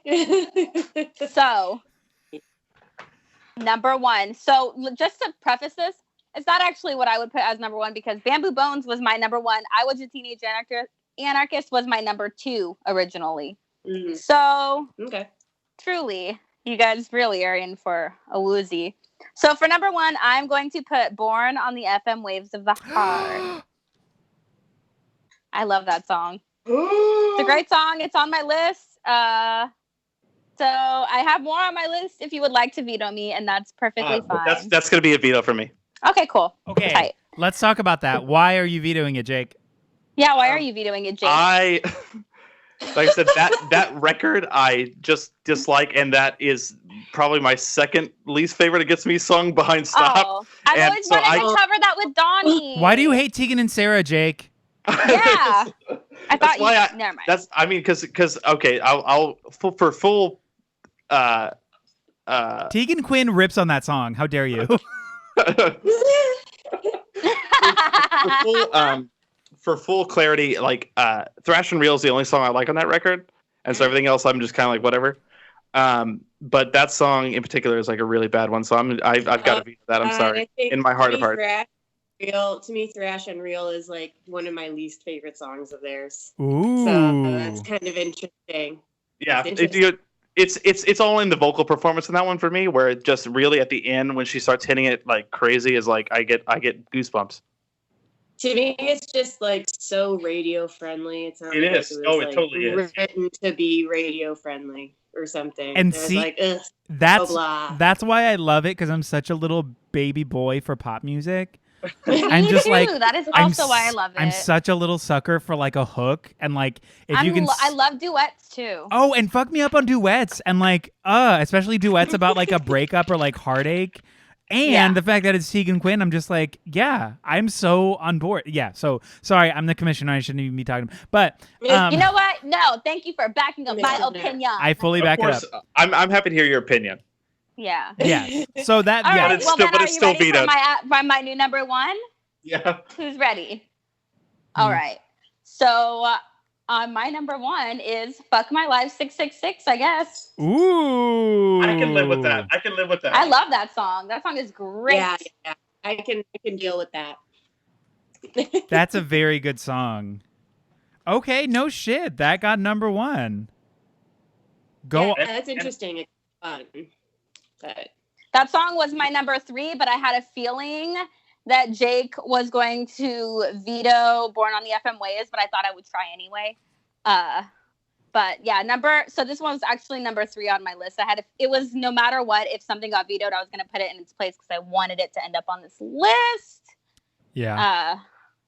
So number 1. So just to preface this, it's not actually what I would put as number 1 because Bamboo Bones was my number 1. I Was a Teenage Anarchist was my number 2 originally. Mhm. So Okay. truly, you guys really are in for a woozy. So for number 1, I'm going to put Born on the FM Waves of the Heart. I love that song. It's a great song. It's on my list. So I have more on my list if you would like to veto me, and that's perfectly fine. That's going to be a veto for me. Okay, cool. Okay, Tight. let's talk about that. Why are you vetoing it, Jake? Yeah, why are you vetoing it, Jake? Like I said, that record I just dislike, and that is probably my second least favorite Against Me song behind Stop. Oh, I've And always so wanted to cover that with Donnie. Why do you hate Tegan and Sarah, Jake? Yeah. I thought why you. Never mind. That's I mean because okay, I'll for full Tegan Quinn rips on that song. How dare you? for full clarity, like Thrash and Reel is the only song I like on that record, and so everything else I'm just kind of like whatever. But that song in particular is like a really bad one, so I've got to veto that. I'm sorry. In my heart of hearts. To me, Thrash and Reel is like one of my least favorite songs of theirs. Ooh. So that's kind of interesting. Yeah, It's interesting. it's all in the vocal performance in that one for me, where it just really at the end when she starts hitting it like crazy is like I get goosebumps. To me, it's just like so radio friendly. It's not It like is. It was, Oh, it like, totally is. written to be radio friendly or something. And It was see, like, ugh, That's blah. that's why I love it, because I'm such a little baby boy for pop music. I'm Me just too. like That is also why I love it. I'm such a little sucker for like a hook, and like if you can. I love duets too. Oh, and fuck me up on duets, and like especially duets about like a breakup or like heartache. And Yeah. the fact that it's Tegan Quinn, I'm just like, yeah, I'm so on board. Yeah. So sorry, I'm the commissioner. I shouldn't even be talking. But You know what? No, thank you for backing up my Commissioner. opinion. I fully Of back it up. course, I'm happy to hear your opinion. Yeah. Yes. So that, All yeah. right. it's Well, still- then but are it's you still ready for vetoed. my new number one? Yeah. Who's ready? All right. So my number one is "Fuck My Life" 666. I guess Ooh. I can live with that. I can live with that. I love that song. That song is great. Yeah, I can deal with that. That's a very good song. Okay, no shit. That got number one. Go. Yeah, that's interesting. It's fun. But That song was my number 3, but I had a feeling that Jake was going to veto "Born on the FM Waves," but I thought I would try anyway. But yeah, so this one was actually number 3 on my list. It was no matter what, if something got vetoed, I was going to put it in its place because I wanted it to end up on this list. Yeah.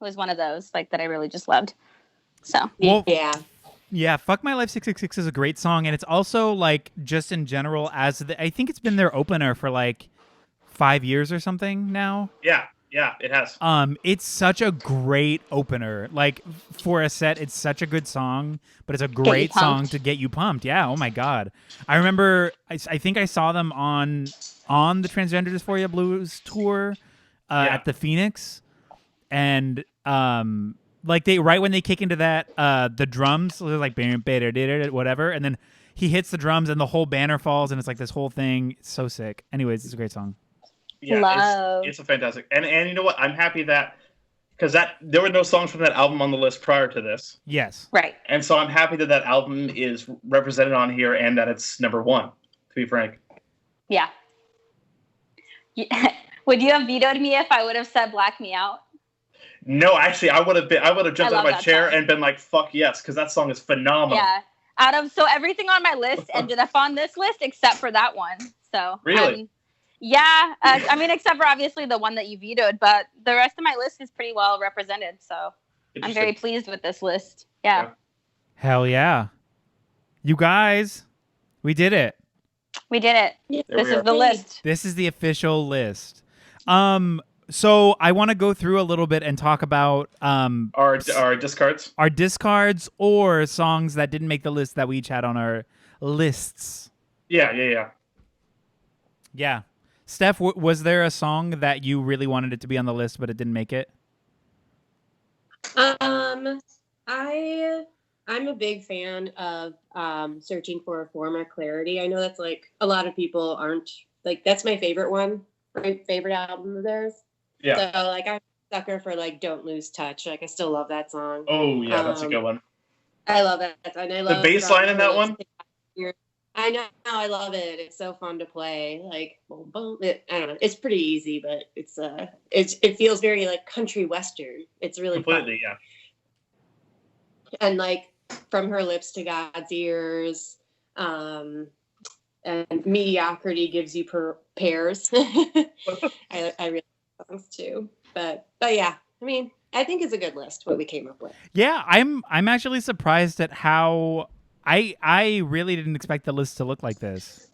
It was one of those like that I really just loved. So Well, yeah, yeah, "Fuck My Life 666" is a great song, and it's also like just in general I think it's been their opener for like 5 years or something now. Yeah, it has. It's such a great opener. Like for a set, it's such a good song, but it's a great song pumped. to get you pumped. Yeah. Oh my god. I remember. I think I saw them on the Transgender Dysphoria Blues tour at the Phoenix, and like they right when they kick into that the drums, they're like whatever, and then he hits the drums and the whole banner falls, and it's like this whole thing. It's so sick. Anyways, it's a great song. Yeah, Love. it's a fantastic. And you know what? I'm happy that because there were no songs from that album on the list prior to this, Yes. right. and so I'm happy that album is represented on here and that it's number 1. To be frank. Yeah. Would you have vetoed me if I would have said "Black Me Out"? No, actually, I would have jumped I out love of my that chair song. and been like, "Fuck yes," because that song is phenomenal. Yeah. So everything on my list ended up on this list except for that one. So Really? yeah. I mean, except for obviously the one that you vetoed, but the rest of my list is pretty well represented. So I'm very pleased with this list. Yeah. Hell yeah. You guys, we did it. We did it. There This we is are. the list. This is the official list. So I want to go through a little bit and talk about Our discards. our discards or songs that didn't make the list that we each had on our lists. Yeah. Yeah. Steph, was there a song that you really wanted it to be on the list but it didn't make it? I'm a big fan of Searching for a Form of Clarity. I know that's like a lot of people aren't like that's my favorite one, my favorite album of theirs. Yeah. So like I'm a sucker for like Don't Lose Touch. Like I still love that song. Oh yeah, that's a good one. I love that. And I love bass line in that one? I know. I love it. It's so fun to play. Like, boom, boom. I don't know. It's pretty easy, but it feels very like country western. It's really Completely, fun. yeah. And like From Her Lips to God's Ears, and Mediocrity Gives You Pairs. I really like songs too. But yeah, I mean, I think it's a good list what we came up with. Yeah, I'm actually surprised at how I really didn't expect the list to look like this.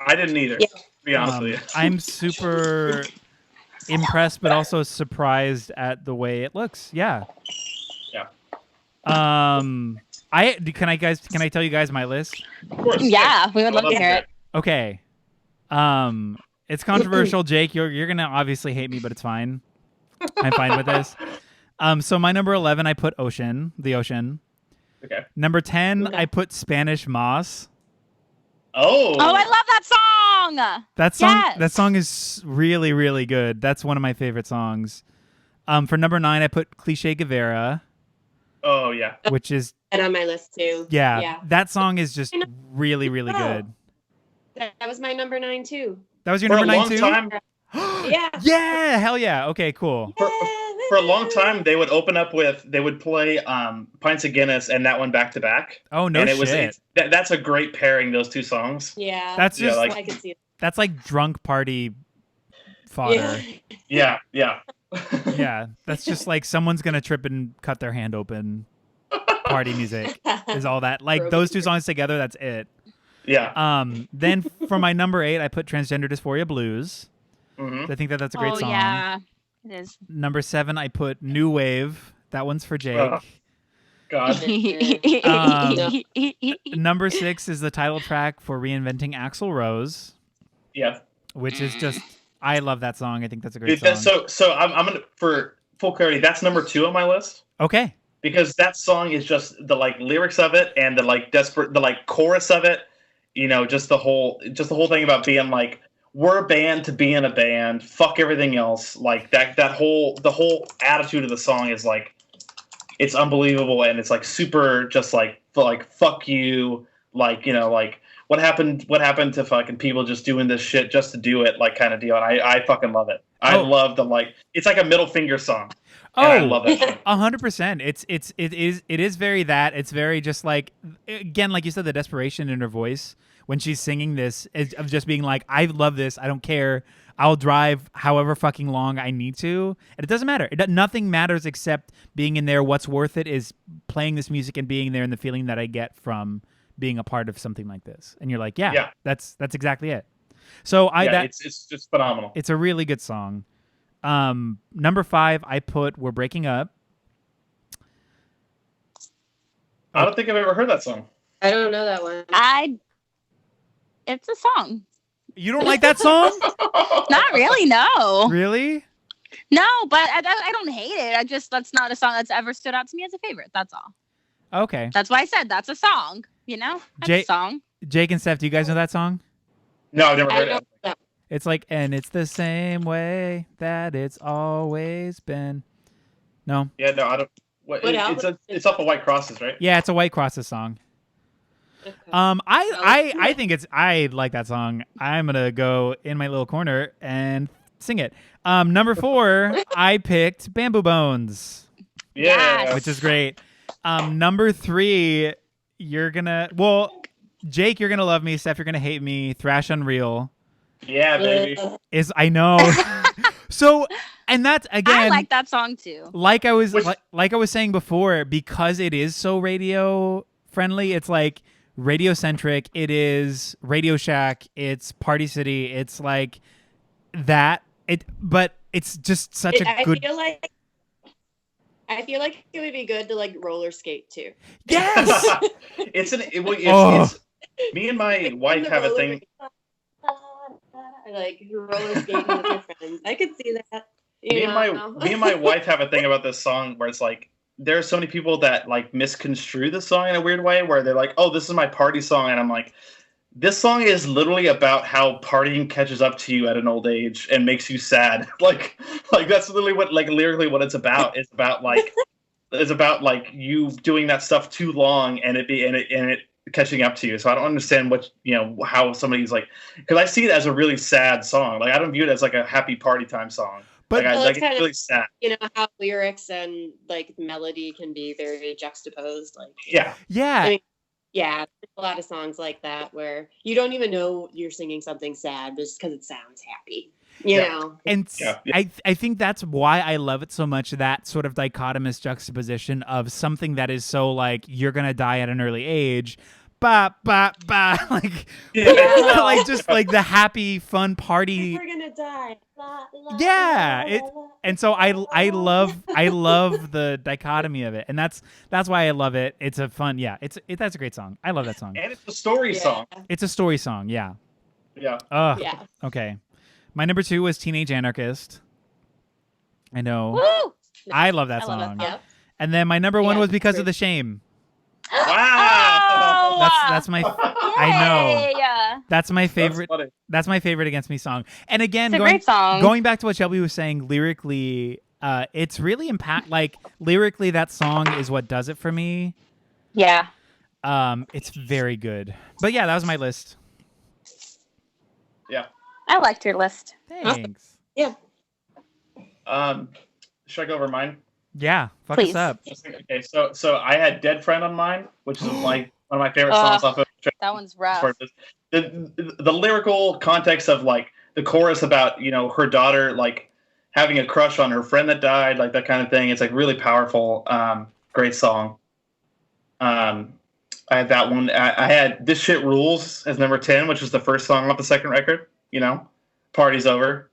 I didn't either. Yeah. To be honest with you. I'm super impressed, but also surprised at the way it looks. Yeah. Yeah. Can I tell you guys my list? Of course. Yeah, we would love to hear it. Okay. It's controversial, Jake. You're gonna obviously hate me, but it's fine. I'm fine with this. So my number 11, I put The Ocean. Okay. Number 10, Okay. I put Spanish Moss. Oh. Oh, I love that song. That song is really, really good. That's one of my favorite songs. For number 9, I put Cliche Guevara, Oh yeah. which is And on my list too. yeah. That song is just I know. really, really good. That was my number 9 too. That was your For a number 9 long too? time, Yeah. Yeah, hell yeah. Okay, cool. for a long time, they would open up with they would play Pints of Guinness and that one back to back. Oh no And shit. that's a great pairing. Those two songs. Yeah. That's Yeah, just like- I can see it. that's like drunk party fodder. Yeah. Yeah. Yeah, that's just like someone's gonna trip and cut their hand open. Party music is all that. Like those two songs together, that's it. Yeah. Then for my number 8, I put Transgender Dysphoria Blues. Mhm. I think that's a great Oh song. yeah, it is. Number 7, I put New Wave. That one's for Jake. Oh. God. Number 6 is the title track for Reinventing Axl Rose, Yeah. which is just, I love that song. I think that's a great Dude, song. so I'm gonna, for full clarity, that's number 2 on my list. Okay. Because that song is just the like lyrics of it and the like desperate, the like chorus of it, you know, just the whole thing about being like, we're a band to be in a band, fuck everything else. Like the whole attitude of the song is like, it's unbelievable. And it's like super just like fuck you. Like, you know, like what happened to fucking people just doing this shit just to do it, like kind of deal. And I fucking love it. I love the like, it's like a middle finger song. And I love that shit. 100%. It is very that. It's very just like, again, like you said, the desperation in her voice when she's singing this is of just being like, I love this. I don't care. I'll drive however fucking long I need to. And it doesn't matter. Nothing matters except being in there. What's worth it is playing this music and being there and the feeling that I get from being a part of something like this. And you're like, yeah. That's exactly it. So it's just phenomenal. It's a really good song. Number 5, I put We're Breaking Up. I don't think I've ever heard that song. I don't know that one. It's a song. You don't like that song? Not really, no. Really? No, but I don't hate it. That's not a song that's ever stood out to me as a favorite. That's all. Okay. That's why I said that's a song. You know, that's a song. Jake and Steph, do you guys know that song? No, I've never heard it. It's like, and it's the same way that it's always been. No? Yeah, no, I don't. It's off of White Crosses, right? Yeah, it's a White Crosses song. Okay. I think I like that song. I'm gonna go in my little corner and sing it. Number 4, I picked Bamboo Bones. Yeah. Which is great. Number 3, Jake, you're gonna love me. Steph, you're gonna hate me. Thrash Unreal. Yeah, baby. I know. So, and that's again. I like that song too. Like I was saying before, because it is so radio friendly. It's like radio centric. It is Radio Shack. It's Party City. It's like that. But it's just such a good. I feel like it would be good to like roller skate too. Yes. It's me and my wife have a thing. Like roller skating with your friends. I could see that. Me and my wife have a thing about this song where it's like there are so many people that like misconstrue the song in a weird way where they're like, oh, this is my party song, and I'm like, this song is literally about how partying catches up to you at an old age and makes you sad. like that's literally what like lyrically what it's about. It's about like you doing that stuff too long and it catching up to you. So I don't understand how somebody's like, because I see it as a really sad song. Like I don't view it as like a happy party time song. But it's really sad. You know how lyrics and like melody can be very juxtaposed. Like yeah. I mean, yeah, there's a lot of songs like that where you don't even know you're singing something sad just because it sounds happy. You know? And I think that's why I love it so much, that sort of dichotomous juxtaposition of something that is so like, you're going to die at an early age, like, like just like the happy, fun party. We're going to die. And so I love the dichotomy of it, and that's why I love it. It's a fun, that's a great song. I love that song. And it's a story song. It's a story song, yeah. Okay. My number 2 was Teenage Anarchist. I know. Woo! I love that song. And then my number 1 was Because of the Shame. Wow. That's my I know. That's my favorite. That's my favorite Against Me song. And again, great song. Going back to what Shelby was saying lyrically, it's really lyrically that song is what does it for me. Yeah. It's very good. But yeah, that was my list. Yeah. I liked your list. Thanks. Yeah. Should I go over mine? Yeah, fuck Please. us up. Okay, so I had Dead Friend on mine, which is like one of my favorite songs off of that one's rough. The lyrical context of like the chorus about, her daughter like having a crush on her friend that died, like that kind of thing. It's like really powerful. Great song. I had that one. I had This Shit Rules as number 10, which was the first song off the second record. Party's Over.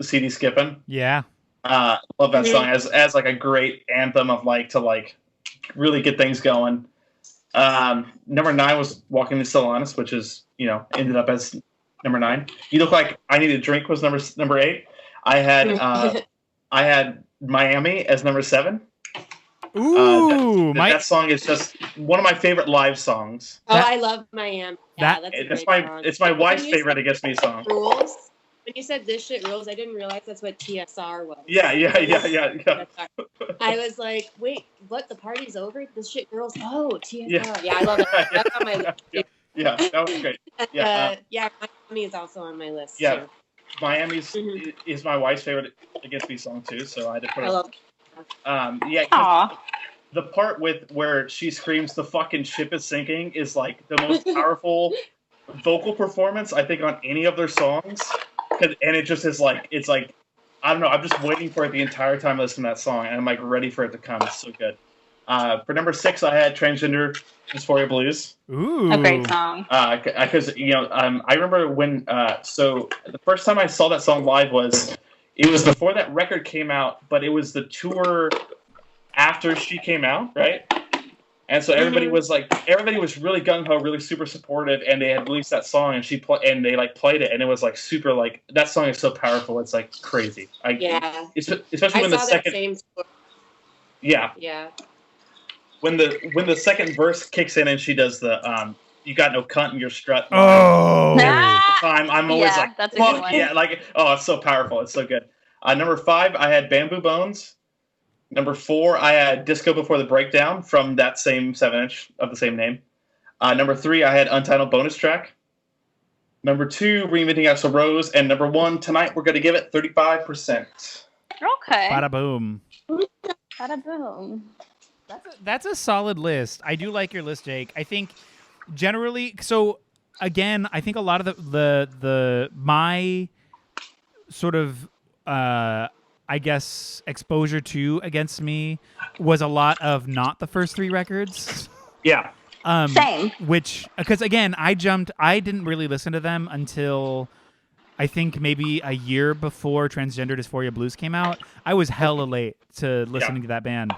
CD Skippin'. Yeah. Love that song as like a great anthem of like to like really get things going. Number 9 was Walking to Still Honest, which is, ended up as number 9. You Look Like I Need a Drink was number 8. I had Miami as number 7. Ooh, that song is just one of my favorite live songs. I love Miami. Yeah, it's my wife's favorite Against Me song. Rules. When you said This Shit Rules, I didn't realize that's what TSR was. Yeah. I was like, wait, what? The party's over? This Shit Rules? Oh, TSR. Yeah, I love it. That's on my list. Yeah, that was great. Yeah, Miami is also on my list. Yeah, too. Miami's is my wife's favorite Against Me song too, so I had to put it. I love it. Aww. The part where she screams "the fucking ship is sinking" is like the most powerful vocal performance I think on any of their songs. And it just is like, it's like, I don't know, I'm just waiting for it the entire time I listen to that song, and I'm like ready for it to come. It's so good. For number 6, I had Transgender Dysphoria Blues. Ooh. A great song. Because, I remember when, so the first time I saw that song live it was before that record came out, but it was the tour after she came out, right? And so everybody was really gung ho, really super supportive, and they had released that song, and they like played it, and it was like super like that song is so powerful, it's like crazy. Especially when the second. Same yeah. Yeah. When the second verse kicks in and she does the "You got no cunt in your strut." Oh. I'm always like, that's a good one. Yeah, like it's so powerful, it's so good. Number 5, I had Bamboo Bones. Number 4, I had Disco Before the Breakdown from that same 7-inch of the same name. Number 3, I had Untitled Bonus Track. Number 2, Reinventing Axl Rose. And number 1, tonight we're going to give it 35%. Okay. Bada boom. Bada boom. That's a solid list. I do like your list, Jake. I think generally, so again, I think a lot of the my sort of I guess exposure to Against Me was a lot of not the first 3 records. Yeah. Same. Which, because again, I didn't really listen to them until I think maybe a year before Transgender Dysphoria Blues came out. I was hella late to listening to that band.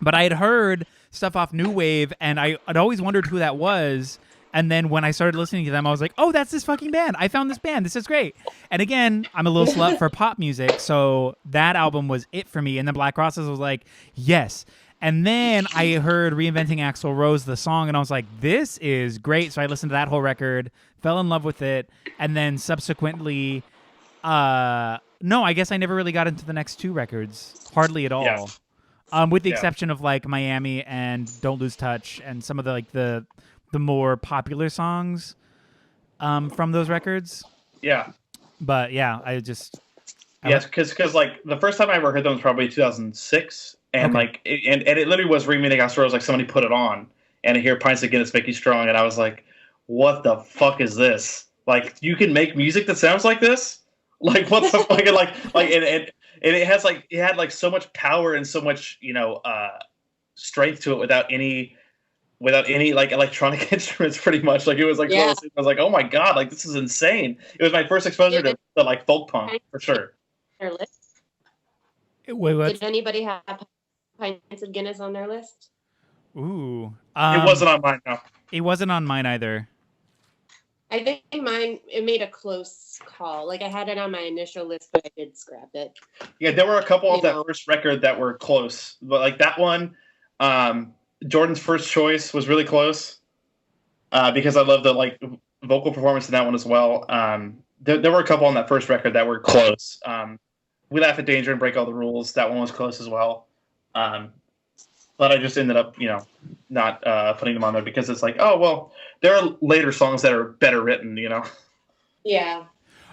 But I had heard stuff off New Wave, and I'd always wondered who that was. And then when I started listening to them, I was like, oh, that's this fucking band. I found this band. This is great. And again, I'm a little slut for pop music, so that album was it for me. And then Black Crosses was like, yes. And then I heard Reinventing Axl Rose, the song, and I was like, this is great. So I listened to that whole record, fell in love with it, and then subsequently, no, I guess I never really got into the next 2 records, hardly at all. Yeah. With the exception of like Miami and Don't Lose Touch and some of the like the more popular songs from those records. Yeah. But yeah, Yes, because like the first time I ever heard them was probably 2006, and like and it literally was Reinventing Axl Rose, like somebody put it on, and I hear Pints of Guinness Make You Strong, and I was like, what the fuck is this? Like, you can make music that sounds like this? Like, what the fuck? And it had like so much power and so much strength to it without any like electronic instruments, pretty much. Like, it was like I was like, oh my god, like this is insane. It was my first exposure to like folk punk for sure. Their list. Wait, what? Did anybody have Pints of Guinness on their list? Ooh, it wasn't on mine. No, it wasn't on mine either. I think it made a close call. Like, I had it on my initial list, but I did scrap it. Yeah, there were a couple of that first record that were close, but like that one, Jordan's First Choice was really close because I love the like vocal performance in that one as well. There were a couple on that first record that were close. We Laugh at Danger and Break All the Rules. That one was close as well. But I just ended up, not putting them on there because it's like, oh, well, there are later songs that are better written, Yeah.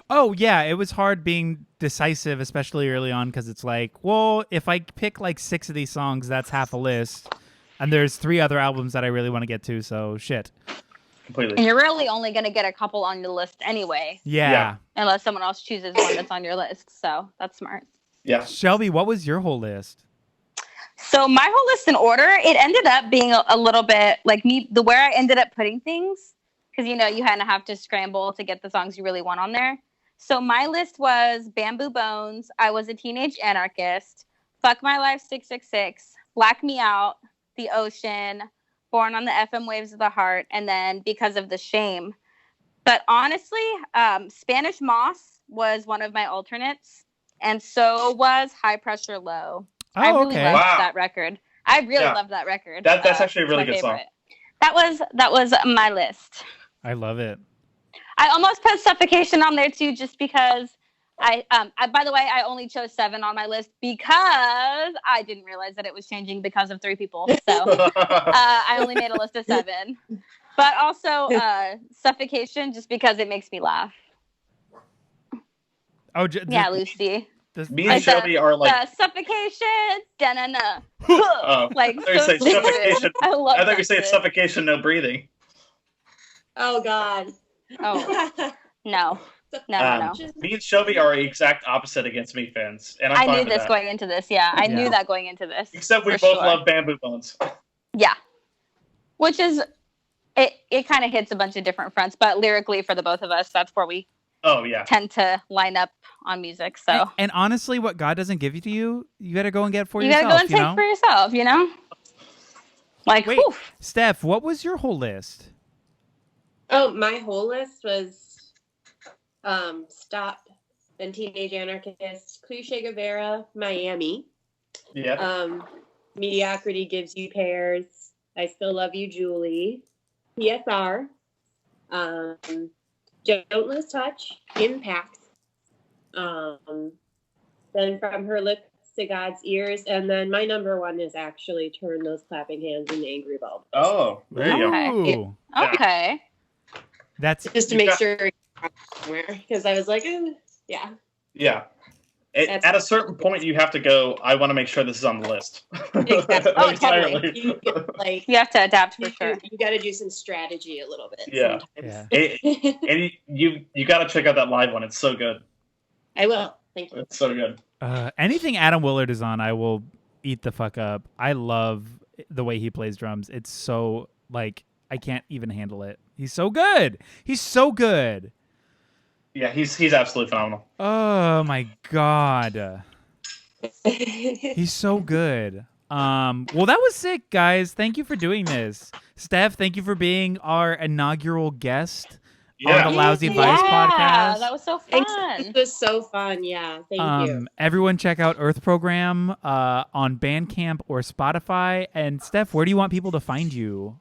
Oh, yeah. It was hard being decisive, especially early on, because it's like, well, if I pick like 6 of these songs, that's half a list. And there's 3 other albums that I really want to get to, so shit. Completely. And you're really only going to get a couple on your list anyway. Yeah. Unless someone else chooses one that's on your list. So that's smart. Yeah. Shelby, what was your whole list? So my whole list in order, it ended up being a little bit like where I ended up putting things. Because, you kind of have to scramble to get the songs you really want on there. So my list was Bamboo Bones, I Was a Teenage Anarchist, Fuck My Life 666, Black Me Out, The Ocean, Born on the FM Waves of the Heart, and then Because of the Shame. But honestly, Spanish Moss was one of my alternates, and so was High Pressure Low. I really loved that record. I really loved that record. That's actually a really good song. That was my list. I love it. I almost put Suffocation on there too, just because I by the way, I only chose 7 on my list because I didn't realize that it was changing because of 3 people. So I only made a list of 7. But also Suffocation, just because it makes me laugh. Oh, yeah, Lucy. Me and Shelby are like suffocation, da-na-na. Like so suffocation. I thought you said suffocation, no breathing. Oh God. Oh no. No. Me and Shelby are exact opposite against me fans, and I knew this going into this. Yeah, I knew that going into this. Except we both love Bamboo Bones. Yeah, which is it kind of hits a bunch of different fronts, but lyrically for the both of us, that's where we tend to line up on music. So and honestly, what God doesn't give you got to go and get for yourself. You got to go and take for yourself. You know. Like, wait, oof. Steph, what was your whole list? Oh, my whole list was Stop, then Teenage Anarchist, Cliche Guevara, Miami. Yeah. Mediocrity Gives You Pears, I Still Love You, Julie. PSR. Don't Lose Touch, Impact. Then From Her Lips to God's Ears, and then my number 1 is actually Turn Those Clapping Hands into Angry Bulb. Oh, there you go. Okay. That's just to make sure because I was like, yeah. Yeah. At a certain point, you have to go, I want to make sure this is on the list. Exactly. Oh, totally. You have to adapt for sure. You got to do some strategy a little bit. Yeah. And you got to check out that live one. It's so good. I will. Thank you. It's so good. Anything Adam Willard is on, I will eat the fuck up. I love the way he plays drums. It's so, like, I can't even handle it. He's so good. He's so good. Yeah, he's absolutely phenomenal. Oh my God. He's so good. Well, that was sick, guys. Thank you for doing this. Steph, thank you for being our inaugural guest on the Lousy Advice podcast. That was so fun. It was so fun. Yeah, thank you. Everyone check out Earth Program on Bandcamp or Spotify. And Steph, where do you want people to find you?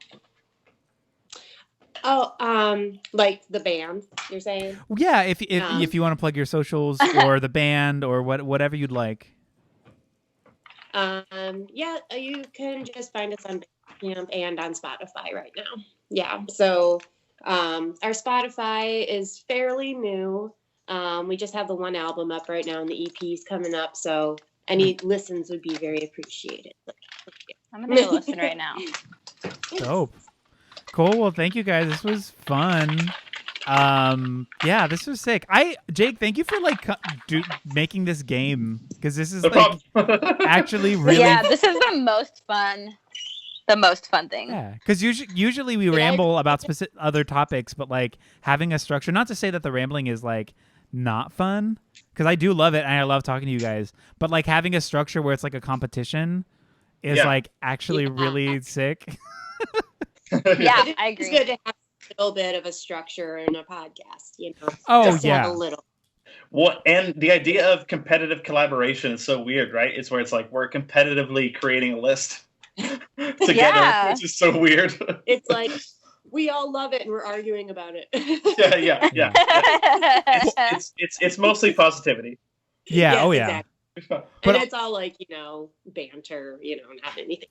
Oh, like the band, you're saying? Yeah, if you want to plug your socials or the band or whatever you'd like. Yeah, you can just find us on Bandcamp and on Spotify right now. Yeah, so our Spotify is fairly new. We just have the 1 album up right now, and the EP's coming up, so any listens would be very appreciated. I'm gonna go listen right now. Dope. Cool. Well, thank you guys. This was fun. Yeah, this was sick. Jake, thank you for making this game because this is actually really. Yeah, this is the most fun thing. Yeah, because usually we ramble about specific other topics, but like having a structure. Not to say that the rambling is like not fun, because I do love it and I love talking to you guys. But like having a structure where it's like a competition is like actually really sick. Yeah, I agree. It's good to have a little bit of a structure in a podcast, you know. Oh, just yeah. a little. Well, and the idea of competitive collaboration is so weird, right? It's where it's like we're competitively creating a list together, which is so weird. It's like we all love it and we're arguing about it. Yeah. It's mostly positivity. Yeah. Yes, oh yeah. Exactly. And it's all like, banter, not anything.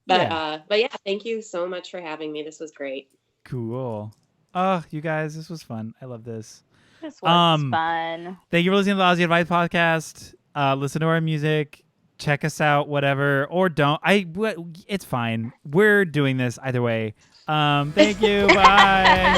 But yeah, thank you so much for having me. This was great. Cool. Oh, you guys, this was fun. I love this. This was fun. Thank you for listening to the Lousy Advice podcast. Listen to our music. Check us out, whatever, or don't. It's fine. We're doing this either way. Thank you. Bye.